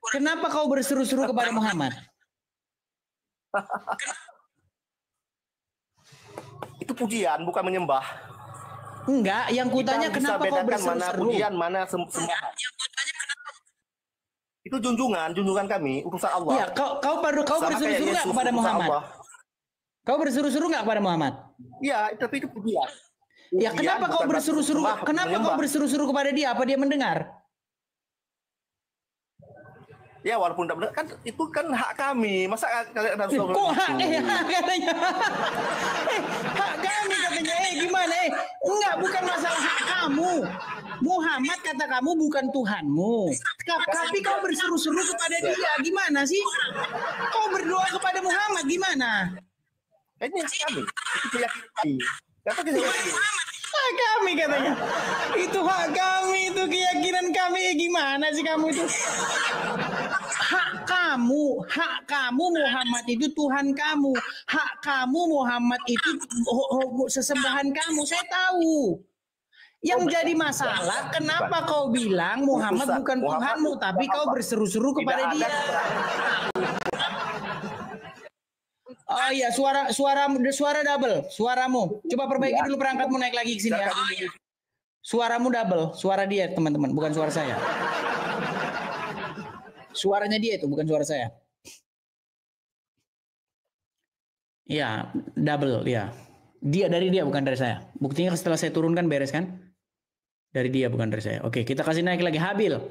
Speaker 2: Kenapa kau berseru-seru kepada Muhammad?
Speaker 9: Itu pujian, bukan menyembah.
Speaker 2: Enggak, yang kutanya kenapa kau berseru-seru?
Speaker 9: Mana pujian, mana sembahan. Itu junjungan kami, utusan Allah.
Speaker 2: Iya, kau berseru-seru nggak kepada Muhammad? Kau berseru-seru nggak kepada Muhammad?
Speaker 9: Iya, tapi itu pujian.
Speaker 2: Ya, kenapa kau berseru-seru? Kenapa kau berseru-seru kepada dia? Apa dia mendengar?
Speaker 9: Ya walaupun tidak benar kan itu kan hak kami. Masa kalian harus
Speaker 2: kok hak katanya? Hak kami katanya. Gimana? Enggak, bukan masalah hak kamu. Muhammad kata kamu bukan Tuhanmu. Tapi kau berseru-seru kepada dia. Gimana sih? Kau berdoa kepada Muhammad gimana?
Speaker 9: Ini kami. Itu keyakinan kami. Kata kita
Speaker 2: hak kami katanya. Itu hak kami, itu keyakinan kami. Gimana sih kamu itu? Hak kamu Muhammad itu Tuhan kamu. Hak kamu Muhammad itu sesembahan kamu. Saya tahu. Yang jadi masalah, kenapa kau bilang Muhammad bukan Tuhanmu, tapi kau berseru-seru kepada dia? Oh iya, suara double, suaramu. Coba perbaiki dulu perangkatmu, naik lagi ke sini ya. Suaramu double, suara dia teman-teman, bukan suara saya. Suaranya dia itu, bukan suara saya. Iya, double, ya. Dari dia, bukan dari saya. Buktinya setelah saya turunkan beres kan? Dari dia, bukan dari saya. Oke, kita kasih naik lagi. Habil.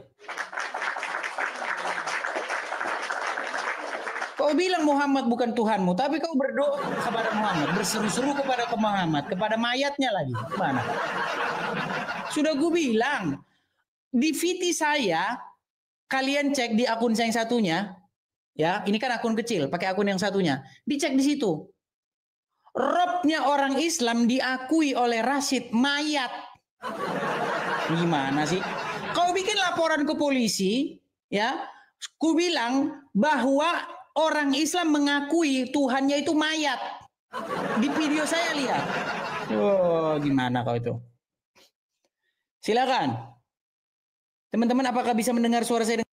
Speaker 2: Kau bilang Muhammad bukan Tuhanmu, tapi kau berdoa kepada Muhammad, berseru-seru kepada Muhammad, kepada mayatnya lagi. Mana? Sudah gue bilang, di VT saya, kalian cek di akun saya yang satunya, ya, ini kan akun kecil, pakai akun yang satunya, dicek di situ. Robnya orang Islam diakui oleh Rashid mayat. Gimana sih? Kau bikin laporan ke polisi, ya? Ku bilang bahwa orang Islam mengakui Tuhannya itu mayat. Di video saya lihat. Oh, gimana kau itu? Silakan. Teman-teman, apakah bisa mendengar suara saya?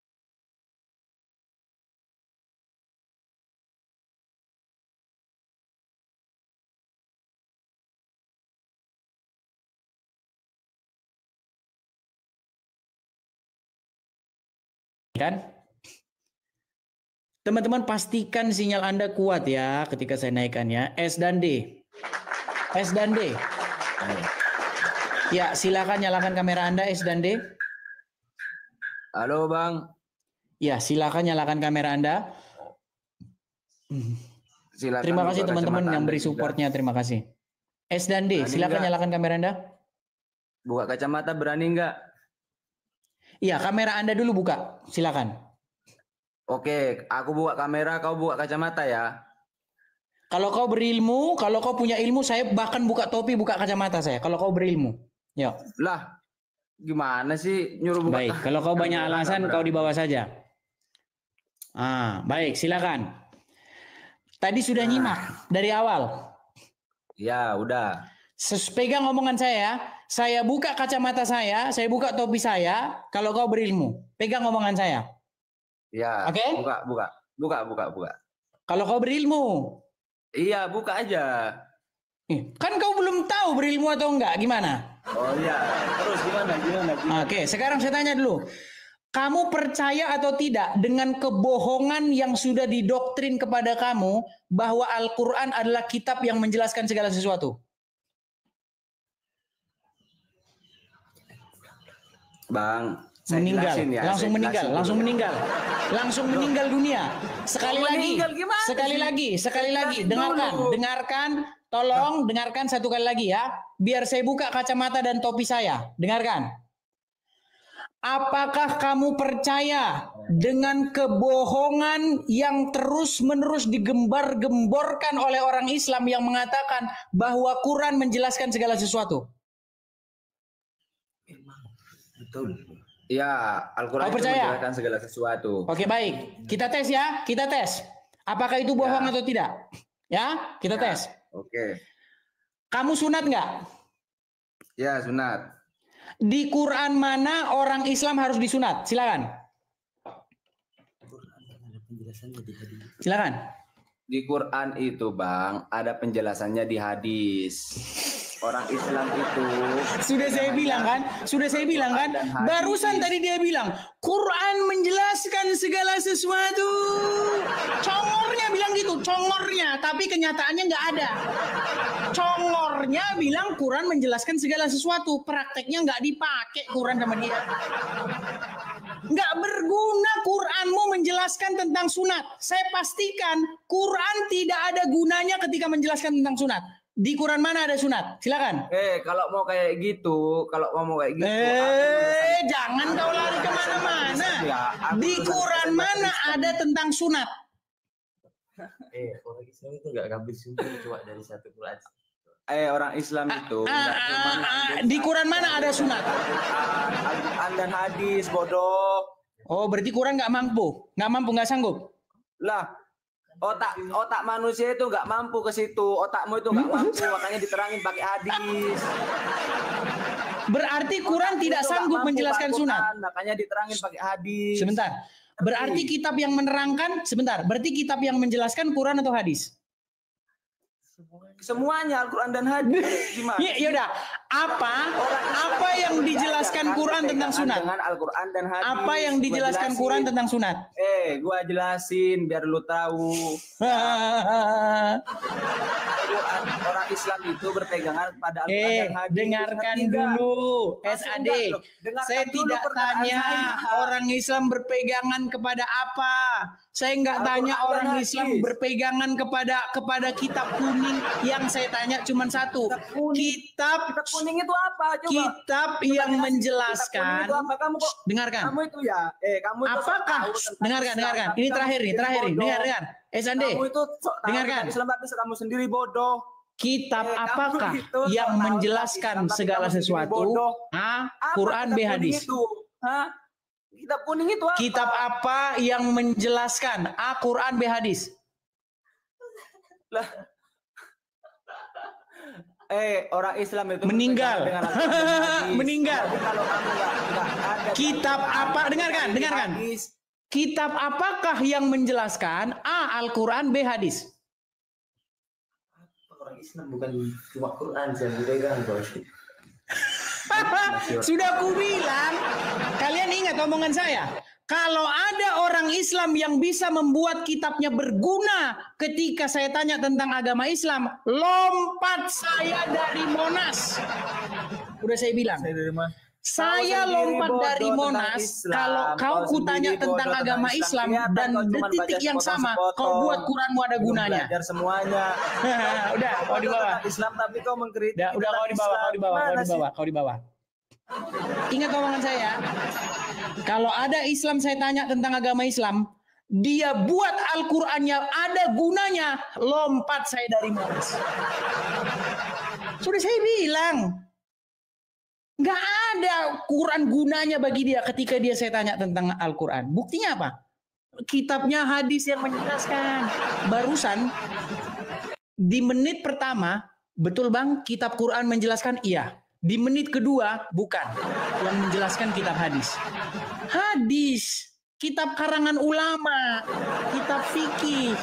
Speaker 2: Kan? Teman-teman pastikan sinyal Anda kuat ya ketika saya naikkan ya. S dan D. S dan D. Ya, silakan nyalakan kamera Anda S dan D.
Speaker 10: Halo, Bang.
Speaker 2: Ya, silakan nyalakan kamera Anda.
Speaker 10: Silakan.
Speaker 2: Terima kasih teman-teman yang beri supportnya. Terima kasih. S dan D, silakan nyalakan kamera Anda.
Speaker 10: Buka kacamata berani nggak?
Speaker 2: Iya, kamera Anda dulu buka. Silakan.
Speaker 10: Oke, aku buka kamera, kau buka kacamata ya.
Speaker 2: Kalau kau berilmu, kalau kau punya ilmu, saya bahkan buka topi, buka kacamata saya. Kalau kau berilmu. Ya.
Speaker 10: Lah, gimana sih nyuruh buka?
Speaker 2: Baik, kalau kau banyak alasan, kau di bawah saja. Baik, silakan. Tadi sudah nyimak dari awal.
Speaker 10: Ya, udah.
Speaker 2: Pegang omongan saya buka kacamata saya buka topi saya, kalau kau berilmu. Pegang omongan saya.
Speaker 10: Ya,
Speaker 2: oke?
Speaker 10: Buka.
Speaker 2: Kalau kau berilmu.
Speaker 10: Iya, buka aja.
Speaker 2: Kan kau belum tahu berilmu atau enggak, gimana?
Speaker 10: Oh iya, terus gimana?
Speaker 2: Oke, sekarang saya tanya dulu. Kamu percaya atau tidak dengan kebohongan yang sudah didoktrin kepada kamu bahwa Al-Quran adalah kitab yang menjelaskan segala sesuatu?
Speaker 10: Bang,
Speaker 2: meninggal,
Speaker 10: ya,
Speaker 2: langsung meninggal dunia. Sekali lagi, dengarkan, tolong dengarkan satu kali lagi ya, biar saya buka kacamata dan topi saya, dengarkan. Apakah kamu percaya dengan kebohongan yang terus-menerus digembar-gemborkan oleh orang Islam yang mengatakan bahwa Quran menjelaskan segala sesuatu?
Speaker 10: Betul. Ya, Al-Quran menjelaskan segala sesuatu.
Speaker 2: Oke, baik. Kita tes ya, kita tes. Apakah itu bohong atau tidak? Ya, kita tes.
Speaker 10: Oke.
Speaker 2: Kamu sunat nggak?
Speaker 10: Ya, sunat.
Speaker 2: Di Quran mana orang Islam harus disunat? Silakan. Silakan.
Speaker 10: Di Quran itu, Bang, ada penjelasannya di hadis. Orang Islam itu
Speaker 2: sudah saya bilang kan barusan tadi dia bilang Quran menjelaskan segala sesuatu, congornya bilang gitu, tapi kenyataannya nggak ada. Congornya bilang Quran menjelaskan segala sesuatu, prakteknya nggak dipakai Quran sama dia. Nggak berguna Quranmu menjelaskan tentang sunat. Saya pastikan Quran tidak ada gunanya ketika menjelaskan tentang sunat. Di Quran mana ada sunat? Silakan.
Speaker 10: Kalau mau kayak gitu,
Speaker 2: jangan kau lari kemana-mana. Di Quran mana ada tentang sunat?
Speaker 10: Orang Islam itu nggak ngambil sumber cuma dari satu Quran. Orang Islam itu
Speaker 2: di Quran mana ada sunat?
Speaker 10: Al-Quran dan hadis, bodoh.
Speaker 2: Oh, berarti Quran nggak sanggup?
Speaker 10: Lah. Otak manusia itu nggak mampu ke situ. Otakmu itu nggak mampu, makanya diterangin pakai hadis.
Speaker 2: Berarti Quran tidak sanggup menjelaskan sunat.
Speaker 10: Makanya diterangin pakai hadis.
Speaker 2: Sebentar. Berarti kitab yang menerangkan, berarti kitab yang menjelaskan Quran atau hadis?
Speaker 10: Semuanya Al-Quran dan hadis. Gimana?
Speaker 2: Ya udah. Apa yang dijelaskan Quran tentang sunat?
Speaker 10: Dengan Al-Quran dan hadis.
Speaker 2: Apa yang dijelaskan Quran tentang sunat?
Speaker 10: Gua jelasin biar lu tahu. Orang Islam itu berpegangan pada Al-Quran dan hadis.
Speaker 2: Dengarkan dulu, SAD. Saya tidak tanya orang Islam berpegangan kepada apa. Saya nggak tanya orang Islam berpegangan kepada kitab kuning. Yang saya tanya cuma satu. Kitab
Speaker 10: kuning itu apa? Coba.
Speaker 2: Kitab yang menjelaskan. Dengarkan.
Speaker 10: Kamu itu ya. Kamu itu
Speaker 2: apakah? Dengarkan. Ini terakhir nih. Dengar. Sande.
Speaker 10: Kamu itu
Speaker 2: dengarkan.
Speaker 10: Islam tapi kamu sendiri bodoh.
Speaker 2: Kitab apakah yang menjelaskan segala sesuatu? A. Quran, B. Hadis.
Speaker 10: Kitab kuning itu apa?
Speaker 2: Kitab apa yang menjelaskan? A. Quran, B. Hadis.
Speaker 10: Lah. Orang Islam itu
Speaker 2: meninggal.
Speaker 10: Meninggal.
Speaker 2: Kitab apa? Dengarkan. Kitab apakah yang menjelaskan? A. Al-Quran, B. Hadis.
Speaker 10: Orang Islam bukan cuma Quran saja, pegang bos.
Speaker 2: Sudah aku bilang, kalian ingat omongan saya. Kalau ada orang Islam yang bisa membuat kitabnya berguna ketika saya tanya tentang agama Islam, lompat saya dari Monas. Udah saya bilang. Saya lompat dari Monas kalau kau kutanya tentang agama Islam dan detik yang sama kau buat Quranmu ada gunanya.
Speaker 10: Belajar semuanya.
Speaker 2: Udah, kau di bawah.
Speaker 10: Islam tapi kau mengkritik.
Speaker 2: Udah kau di bawah. Ingat omongan saya. Kalau ada Islam saya tanya tentang agama Islam, dia buat Al-Qur'annya ada gunanya, lompat saya dari Monas. Sudah saya bilang. Nggak ada Quran gunanya bagi dia ketika saya tanya tentang Al-Quran. Buktinya apa? Kitabnya hadis yang menjelaskan. Barusan di menit pertama, betul bang, kitab Quran menjelaskan? Iya. Di menit kedua, bukan. Yang menjelaskan kitab hadis. Hadis. Kitab karangan ulama. Kitab fikih.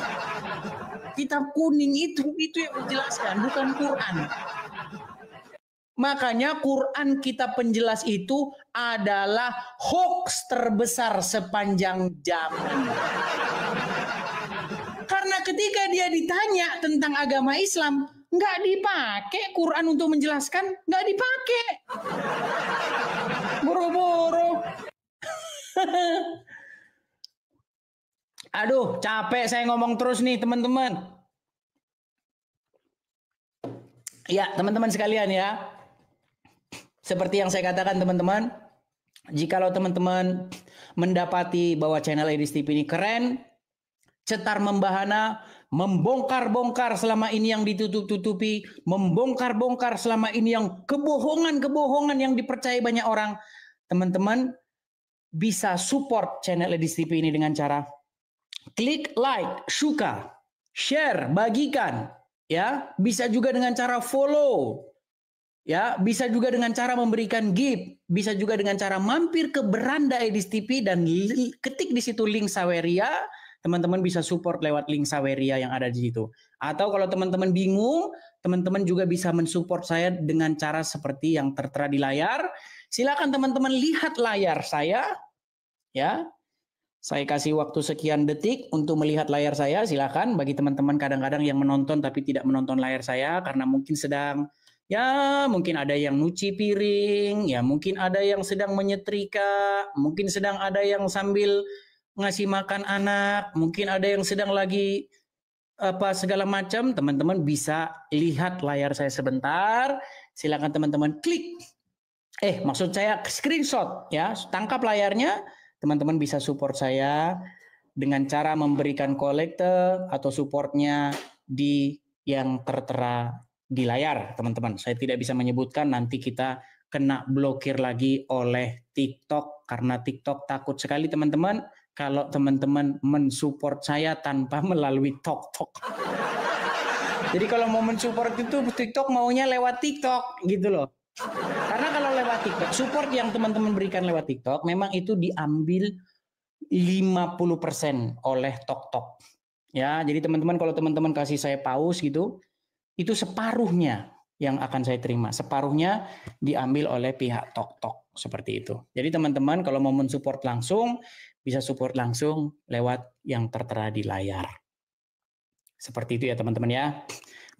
Speaker 2: Kitab kuning itu yang menjelaskan, bukan Quran. Makanya Quran kitab penjelas itu adalah hoax terbesar sepanjang zaman. Karena ketika dia ditanya tentang agama Islam, nggak dipakai Quran untuk menjelaskan, nggak dipakai. Boro-boro. Aduh, capek saya ngomong terus nih teman-teman. Ya, teman-teman sekalian ya. Seperti yang saya katakan teman-teman, jikalau teman-teman mendapati bahwa channel Edis TV ini keren, cetar membahana, membongkar-bongkar selama ini yang ditutup-tutupi, membongkar-bongkar selama ini yang kebohongan-kebohongan yang dipercayai banyak orang, teman-teman bisa support channel Edis TV ini dengan cara klik like, suka, share, bagikan, ya, bisa juga dengan cara follow. Ya, bisa juga dengan cara memberikan gift, bisa juga dengan cara mampir ke beranda Edis TV dan ketik di situ link Saweria, teman-teman bisa support lewat link Saweria yang ada di situ. Atau kalau teman-teman bingung, teman-teman juga bisa mensupport saya dengan cara seperti yang tertera di layar. Silakan teman-teman lihat layar saya, ya. Saya kasih waktu sekian detik untuk melihat layar saya. Silakan bagi teman-teman kadang-kadang yang menonton tapi tidak menonton layar saya karena mungkin sedang mungkin ada yang nyuci piring, ya mungkin ada yang sedang menyetrika, mungkin sedang ada yang sambil ngasih makan anak, mungkin ada yang sedang lagi apa segala macam. Teman-teman bisa lihat layar saya sebentar. Silakan teman-teman klik. Maksud saya screenshot ya, tangkap layarnya. Teman-teman bisa support saya dengan cara memberikan kolekte atau supportnya di yang tertera di layar, teman-teman. Saya tidak bisa menyebutkan, nanti kita kena blokir lagi oleh TikTok karena TikTok takut sekali teman-teman kalau teman-teman mensupport saya tanpa melalui TikTok. Jadi kalau mau mensupport itu TikTok maunya lewat TikTok gitu loh. Karena kalau lewat TikTok, support yang teman-teman berikan lewat TikTok memang itu diambil 50% oleh TikTok. Ya, jadi teman-teman kalau teman-teman kasih saya pause gitu, itu separuhnya yang akan saya terima. Separuhnya diambil oleh pihak TikTok. Seperti itu. Jadi teman-teman kalau mau mensupport langsung, bisa support langsung lewat yang tertera di layar. Seperti itu ya teman-teman ya.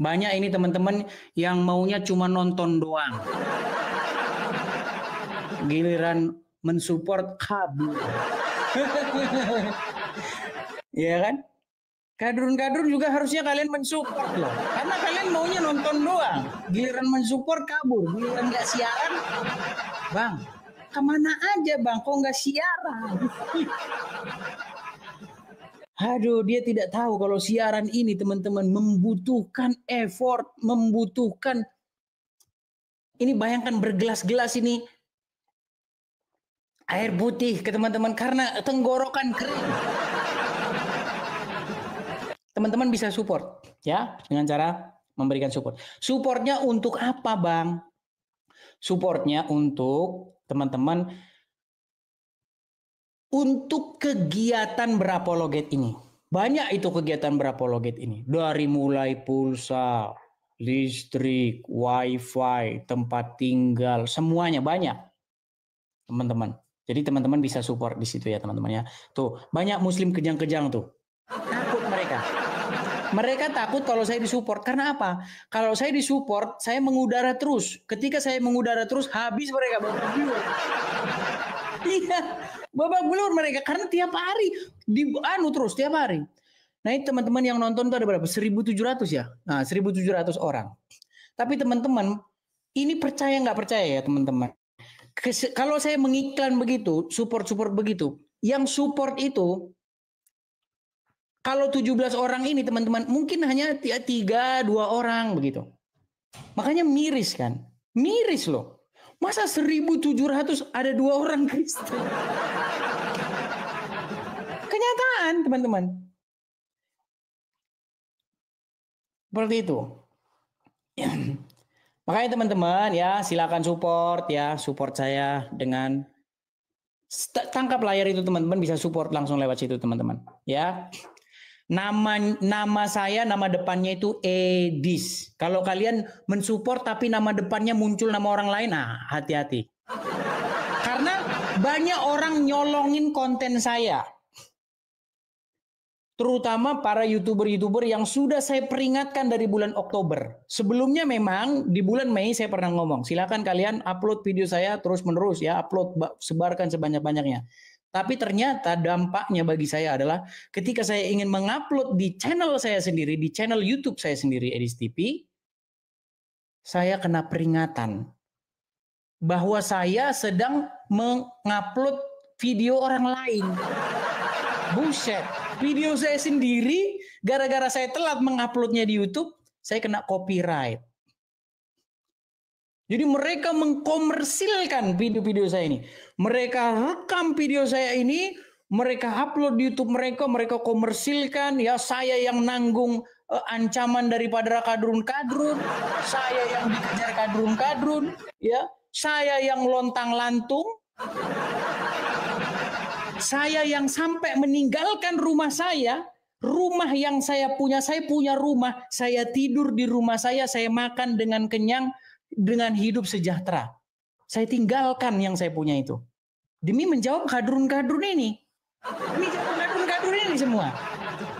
Speaker 2: Banyak ini teman-teman yang maunya cuma nonton doang. Giliran mensupport kabur. Iya kan? Kadrun-kadrun juga harusnya kalian mensupport loh. Karena kalian maunya nonton doang. Giliran mensupport kabur. Giliran nggak siaran. Bang, kemana aja bang? Kok nggak siaran? Aduh, dia tidak tahu kalau siaran ini teman-teman membutuhkan effort, membutuhkan ini bayangkan bergelas-gelas ini air putih ke teman-teman karena tenggorokan kering. Teman-teman bisa support ya dengan cara memberikan support. Supportnya untuk apa, Bang? Supportnya untuk teman-teman untuk kegiatan berapologet ini. Banyak itu kegiatan berapologet ini. Dari mulai pulsa, listrik, wifi, tempat tinggal, semuanya banyak. Teman-teman. Jadi teman-teman bisa support di situ ya teman-teman ya. Tuh, banyak muslim kejang-kejang tuh. Takut mereka. Mereka takut kalau saya disupport. Karena apa? Kalau saya disupport, saya mengudara terus. Ketika saya mengudara terus, habis mereka babak belur. Iya, babak belur mereka. Karena tiap hari, terus tiap hari. Nah ini teman-teman yang nonton itu ada berapa? 1.700 ya? Nah 1.700 orang. Tapi teman-teman, ini percaya nggak percaya ya teman-teman? Kalau saya mengiklan begitu, support begitu, yang support itu, kalau 17 orang ini teman-teman, mungkin hanya 3-2 orang begitu. Makanya miris kan? Miris loh. Masa 1.700 ada 2 orang Kristen? Kenyataan teman-teman. Seperti itu. Makanya teman-teman ya silakan support ya. Support saya dengan tangkap layar itu teman-teman, bisa support langsung lewat situ teman-teman. Ya. Nama saya, nama depannya itu Edis. Kalau kalian mensupport tapi nama depannya muncul nama orang lain, nah hati-hati. Karena banyak orang nyolongin konten saya. Terutama para YouTuber-YouTuber yang sudah saya peringatkan dari bulan Oktober. Sebelumnya memang di bulan Mei saya pernah ngomong, silakan kalian upload video saya terus-menerus ya, upload, sebarkan sebanyak-banyaknya. Tapi ternyata dampaknya bagi saya adalah ketika saya ingin mengupload di channel saya sendiri, di channel YouTube saya sendiri, Edis TV, saya kena peringatan bahwa saya sedang mengupload video orang lain. Buset, video saya sendiri gara-gara saya telat menguploadnya di YouTube, saya kena copyright. Jadi mereka mengkomersilkan video-video saya ini. Mereka rekam video saya ini, mereka upload di YouTube mereka, mereka komersilkan. Ya saya yang nanggung ancaman daripada kadrun-kadrun, saya yang dikejar kadrun-kadrun, ya saya yang lontang-lantung, saya yang sampai meninggalkan rumah saya. Rumah yang saya punya rumah, saya tidur di rumah saya makan dengan kenyang, dengan hidup sejahtera. Saya tinggalkan yang saya punya itu demi menjawab kadrun-kadrun ini. Demi kadrun-kadrun ini semua.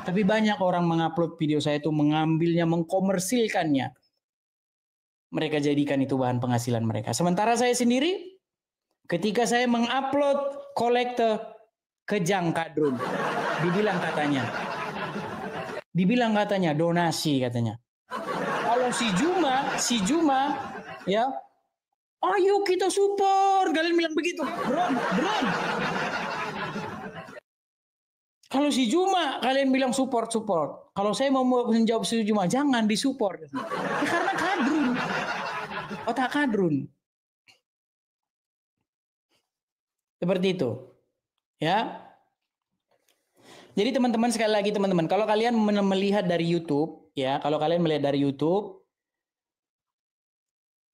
Speaker 2: Tapi banyak orang mengupload video saya itu, mengambilnya, mengkomersilkannya. Mereka jadikan itu bahan penghasilan mereka. Sementara saya sendiri, ketika saya mengupload kolekte kejang kadrun, dibilang katanya donasi katanya. Kalau si Juma ya, ayo kita support, kalian bilang begitu, bro. Kalau si Juma kalian bilang support. Kalau saya mau menjawab si Juma, jangan disupport. Ya, karena kadrun, otak kadrun. Seperti itu, ya. Jadi teman-teman, sekali lagi teman-teman, kalau kalian melihat dari YouTube, ya,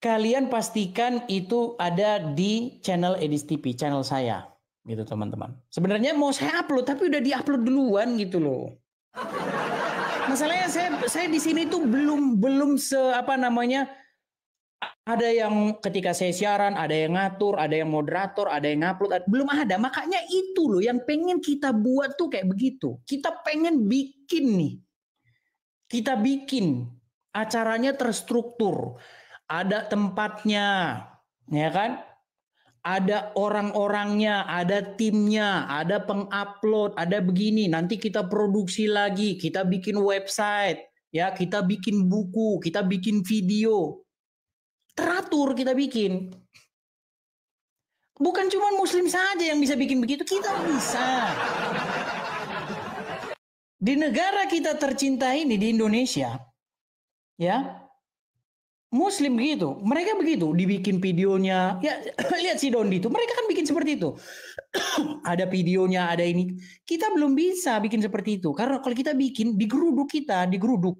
Speaker 2: kalian pastikan itu ada di channel Edis TV, channel saya, gitu teman-teman. Sebenarnya mau saya upload, tapi udah diupload duluan gitu loh. Masalahnya saya di sini tuh belum ada yang ketika saya siaran, ada yang ngatur, ada yang moderator, ada yang ngupload, belum ada. Makanya itu loh yang pengen kita buat tuh kayak begitu. Kita pengen bikin nih. Kita bikin acaranya terstruktur. Ada tempatnya, ya kan? Ada orang-orangnya, ada timnya, ada pengupload, ada begini. Nanti kita produksi lagi, kita bikin website, ya, kita bikin buku, kita bikin video. Teratur kita bikin. Bukan cuma muslim saja yang bisa bikin begitu, kita bisa. Di negara kita tercinta ini di Indonesia, ya, Muslim begitu, mereka begitu, dibikin videonya, ya lihat si Dondi itu, mereka kan bikin seperti itu, ada videonya, ada ini, kita belum bisa bikin seperti itu, karena kalau kita bikin, digeruduk kita, digeruduk.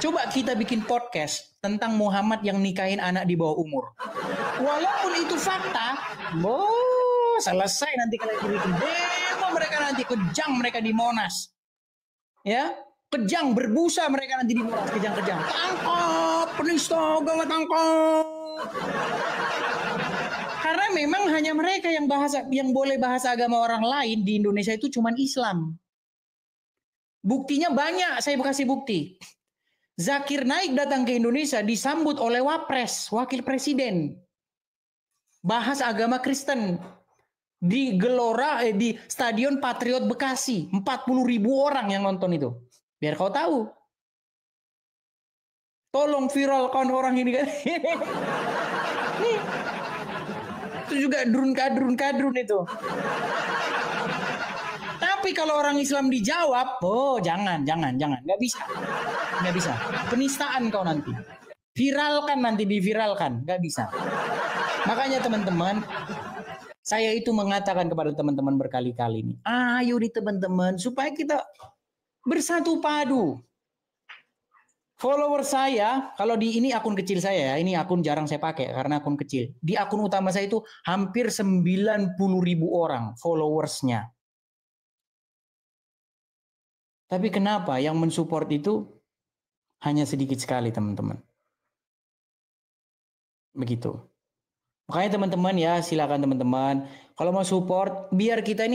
Speaker 2: Coba kita bikin podcast tentang Muhammad yang nikahin anak di bawah umur, walaupun itu fakta, selesai nanti kalian bikin demo, mereka nanti kejang mereka di Monas, ya. Kejang berbusa mereka nanti di Monas, kejang-kejang. Tangkap penista agama, tangkap. Karena memang hanya mereka yang boleh bahasa agama orang lain di Indonesia itu cuman Islam. Buktinya banyak, saya kasih bukti. Zakir Naik datang ke Indonesia disambut oleh Wapres, wakil presiden. Bahas agama Kristen. Di Gelora, di Stadion Patriot Bekasi. 40.000 orang yang nonton itu. Biar kau tahu. Tolong viralkan orang ini kan. Nih. Itu juga kadrun itu. Tapi kalau orang Islam dijawab, jangan. Nggak bisa. Penistaan kau nanti. Viralkan nanti, diviralkan. Nggak bisa. Makanya teman-teman, saya itu mengatakan kepada teman-teman berkali-kali ini. Ayo nih teman-teman, supaya kita bersatu padu. Follower saya, kalau di ini akun kecil saya ya, ini akun jarang saya pakai karena akun kecil. Di akun utama saya itu hampir 90.000 orang followersnya. Tapi kenapa yang mensupport itu hanya sedikit sekali teman-teman. Begitu. Makanya teman-teman ya, silakan teman-teman. Kalau mau support, biar kita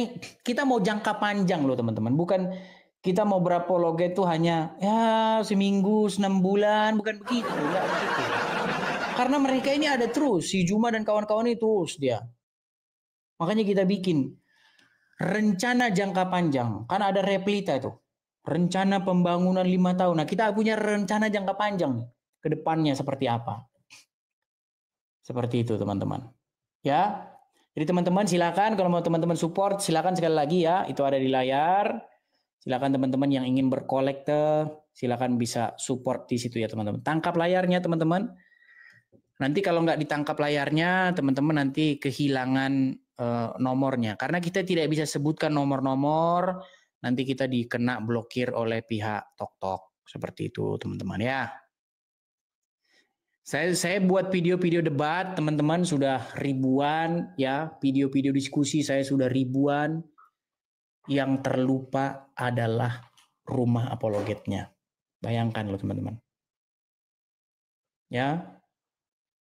Speaker 2: mau jangka panjang loh teman-teman. Bukan kita mau berapa loget tuh hanya ya seminggu, 6 bulan, bukan begitu, enggak begitu. Karena mereka ini ada terus, si Juma dan kawan-kawan ini terus dia. Makanya kita bikin rencana jangka panjang, kan ada Replita itu. Rencana pembangunan 5 tahun. Nah, kita punya rencana jangka panjang nih, ke depannya seperti apa. Seperti itu teman-teman. Ya. Jadi teman-teman silakan kalau mau teman-teman support, silakan sekali lagi ya, itu ada di layar. Silakan teman-teman yang ingin berkolekte, silakan bisa support di situ ya teman-teman. Tangkap layarnya teman-teman. Nanti kalau nggak ditangkap layarnya, teman-teman nanti kehilangan nomornya. Karena kita tidak bisa sebutkan nomor-nomor, nanti kita dikena blokir oleh pihak TokTok. Seperti itu teman-teman ya. Saya buat video-video debat, teman-teman sudah ribuan ya. Video-video diskusi saya sudah ribuan. Yang terlupa adalah rumah apologetnya. Bayangkan loh teman-teman. Ya.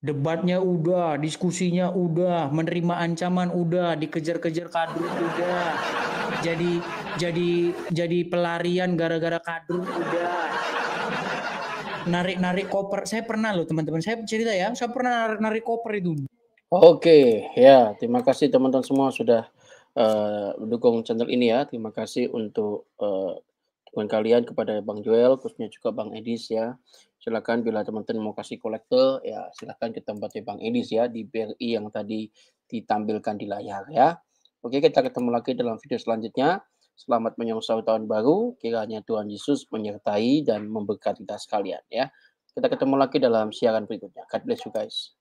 Speaker 2: Debatnya udah, diskusinya udah, menerima ancaman udah, dikejar-kejar kadrun udah. Jadi pelarian gara-gara kadrun udah. Narik-narik koper. Saya pernah loh teman-teman. Saya cerita ya, saya pernah narik koper itu.
Speaker 1: Oke, ya, terima kasih teman-teman semua sudah mendukung channel ini ya. Terima kasih untuk dukungan kalian kepada Bang Joel, khususnya juga Bang Edis ya. Silakan bila teman-teman mau kasih kolektor ya, silakan ke tempatnya Bang Edis ya di BRI yang tadi ditampilkan di layar ya. Oke, kita ketemu lagi dalam video selanjutnya. Selamat menyongsong tahun baru. Kiranya Tuhan Yesus menyertai dan memberkati kita sekalian ya. Kita ketemu lagi dalam siaran berikutnya. God bless you guys.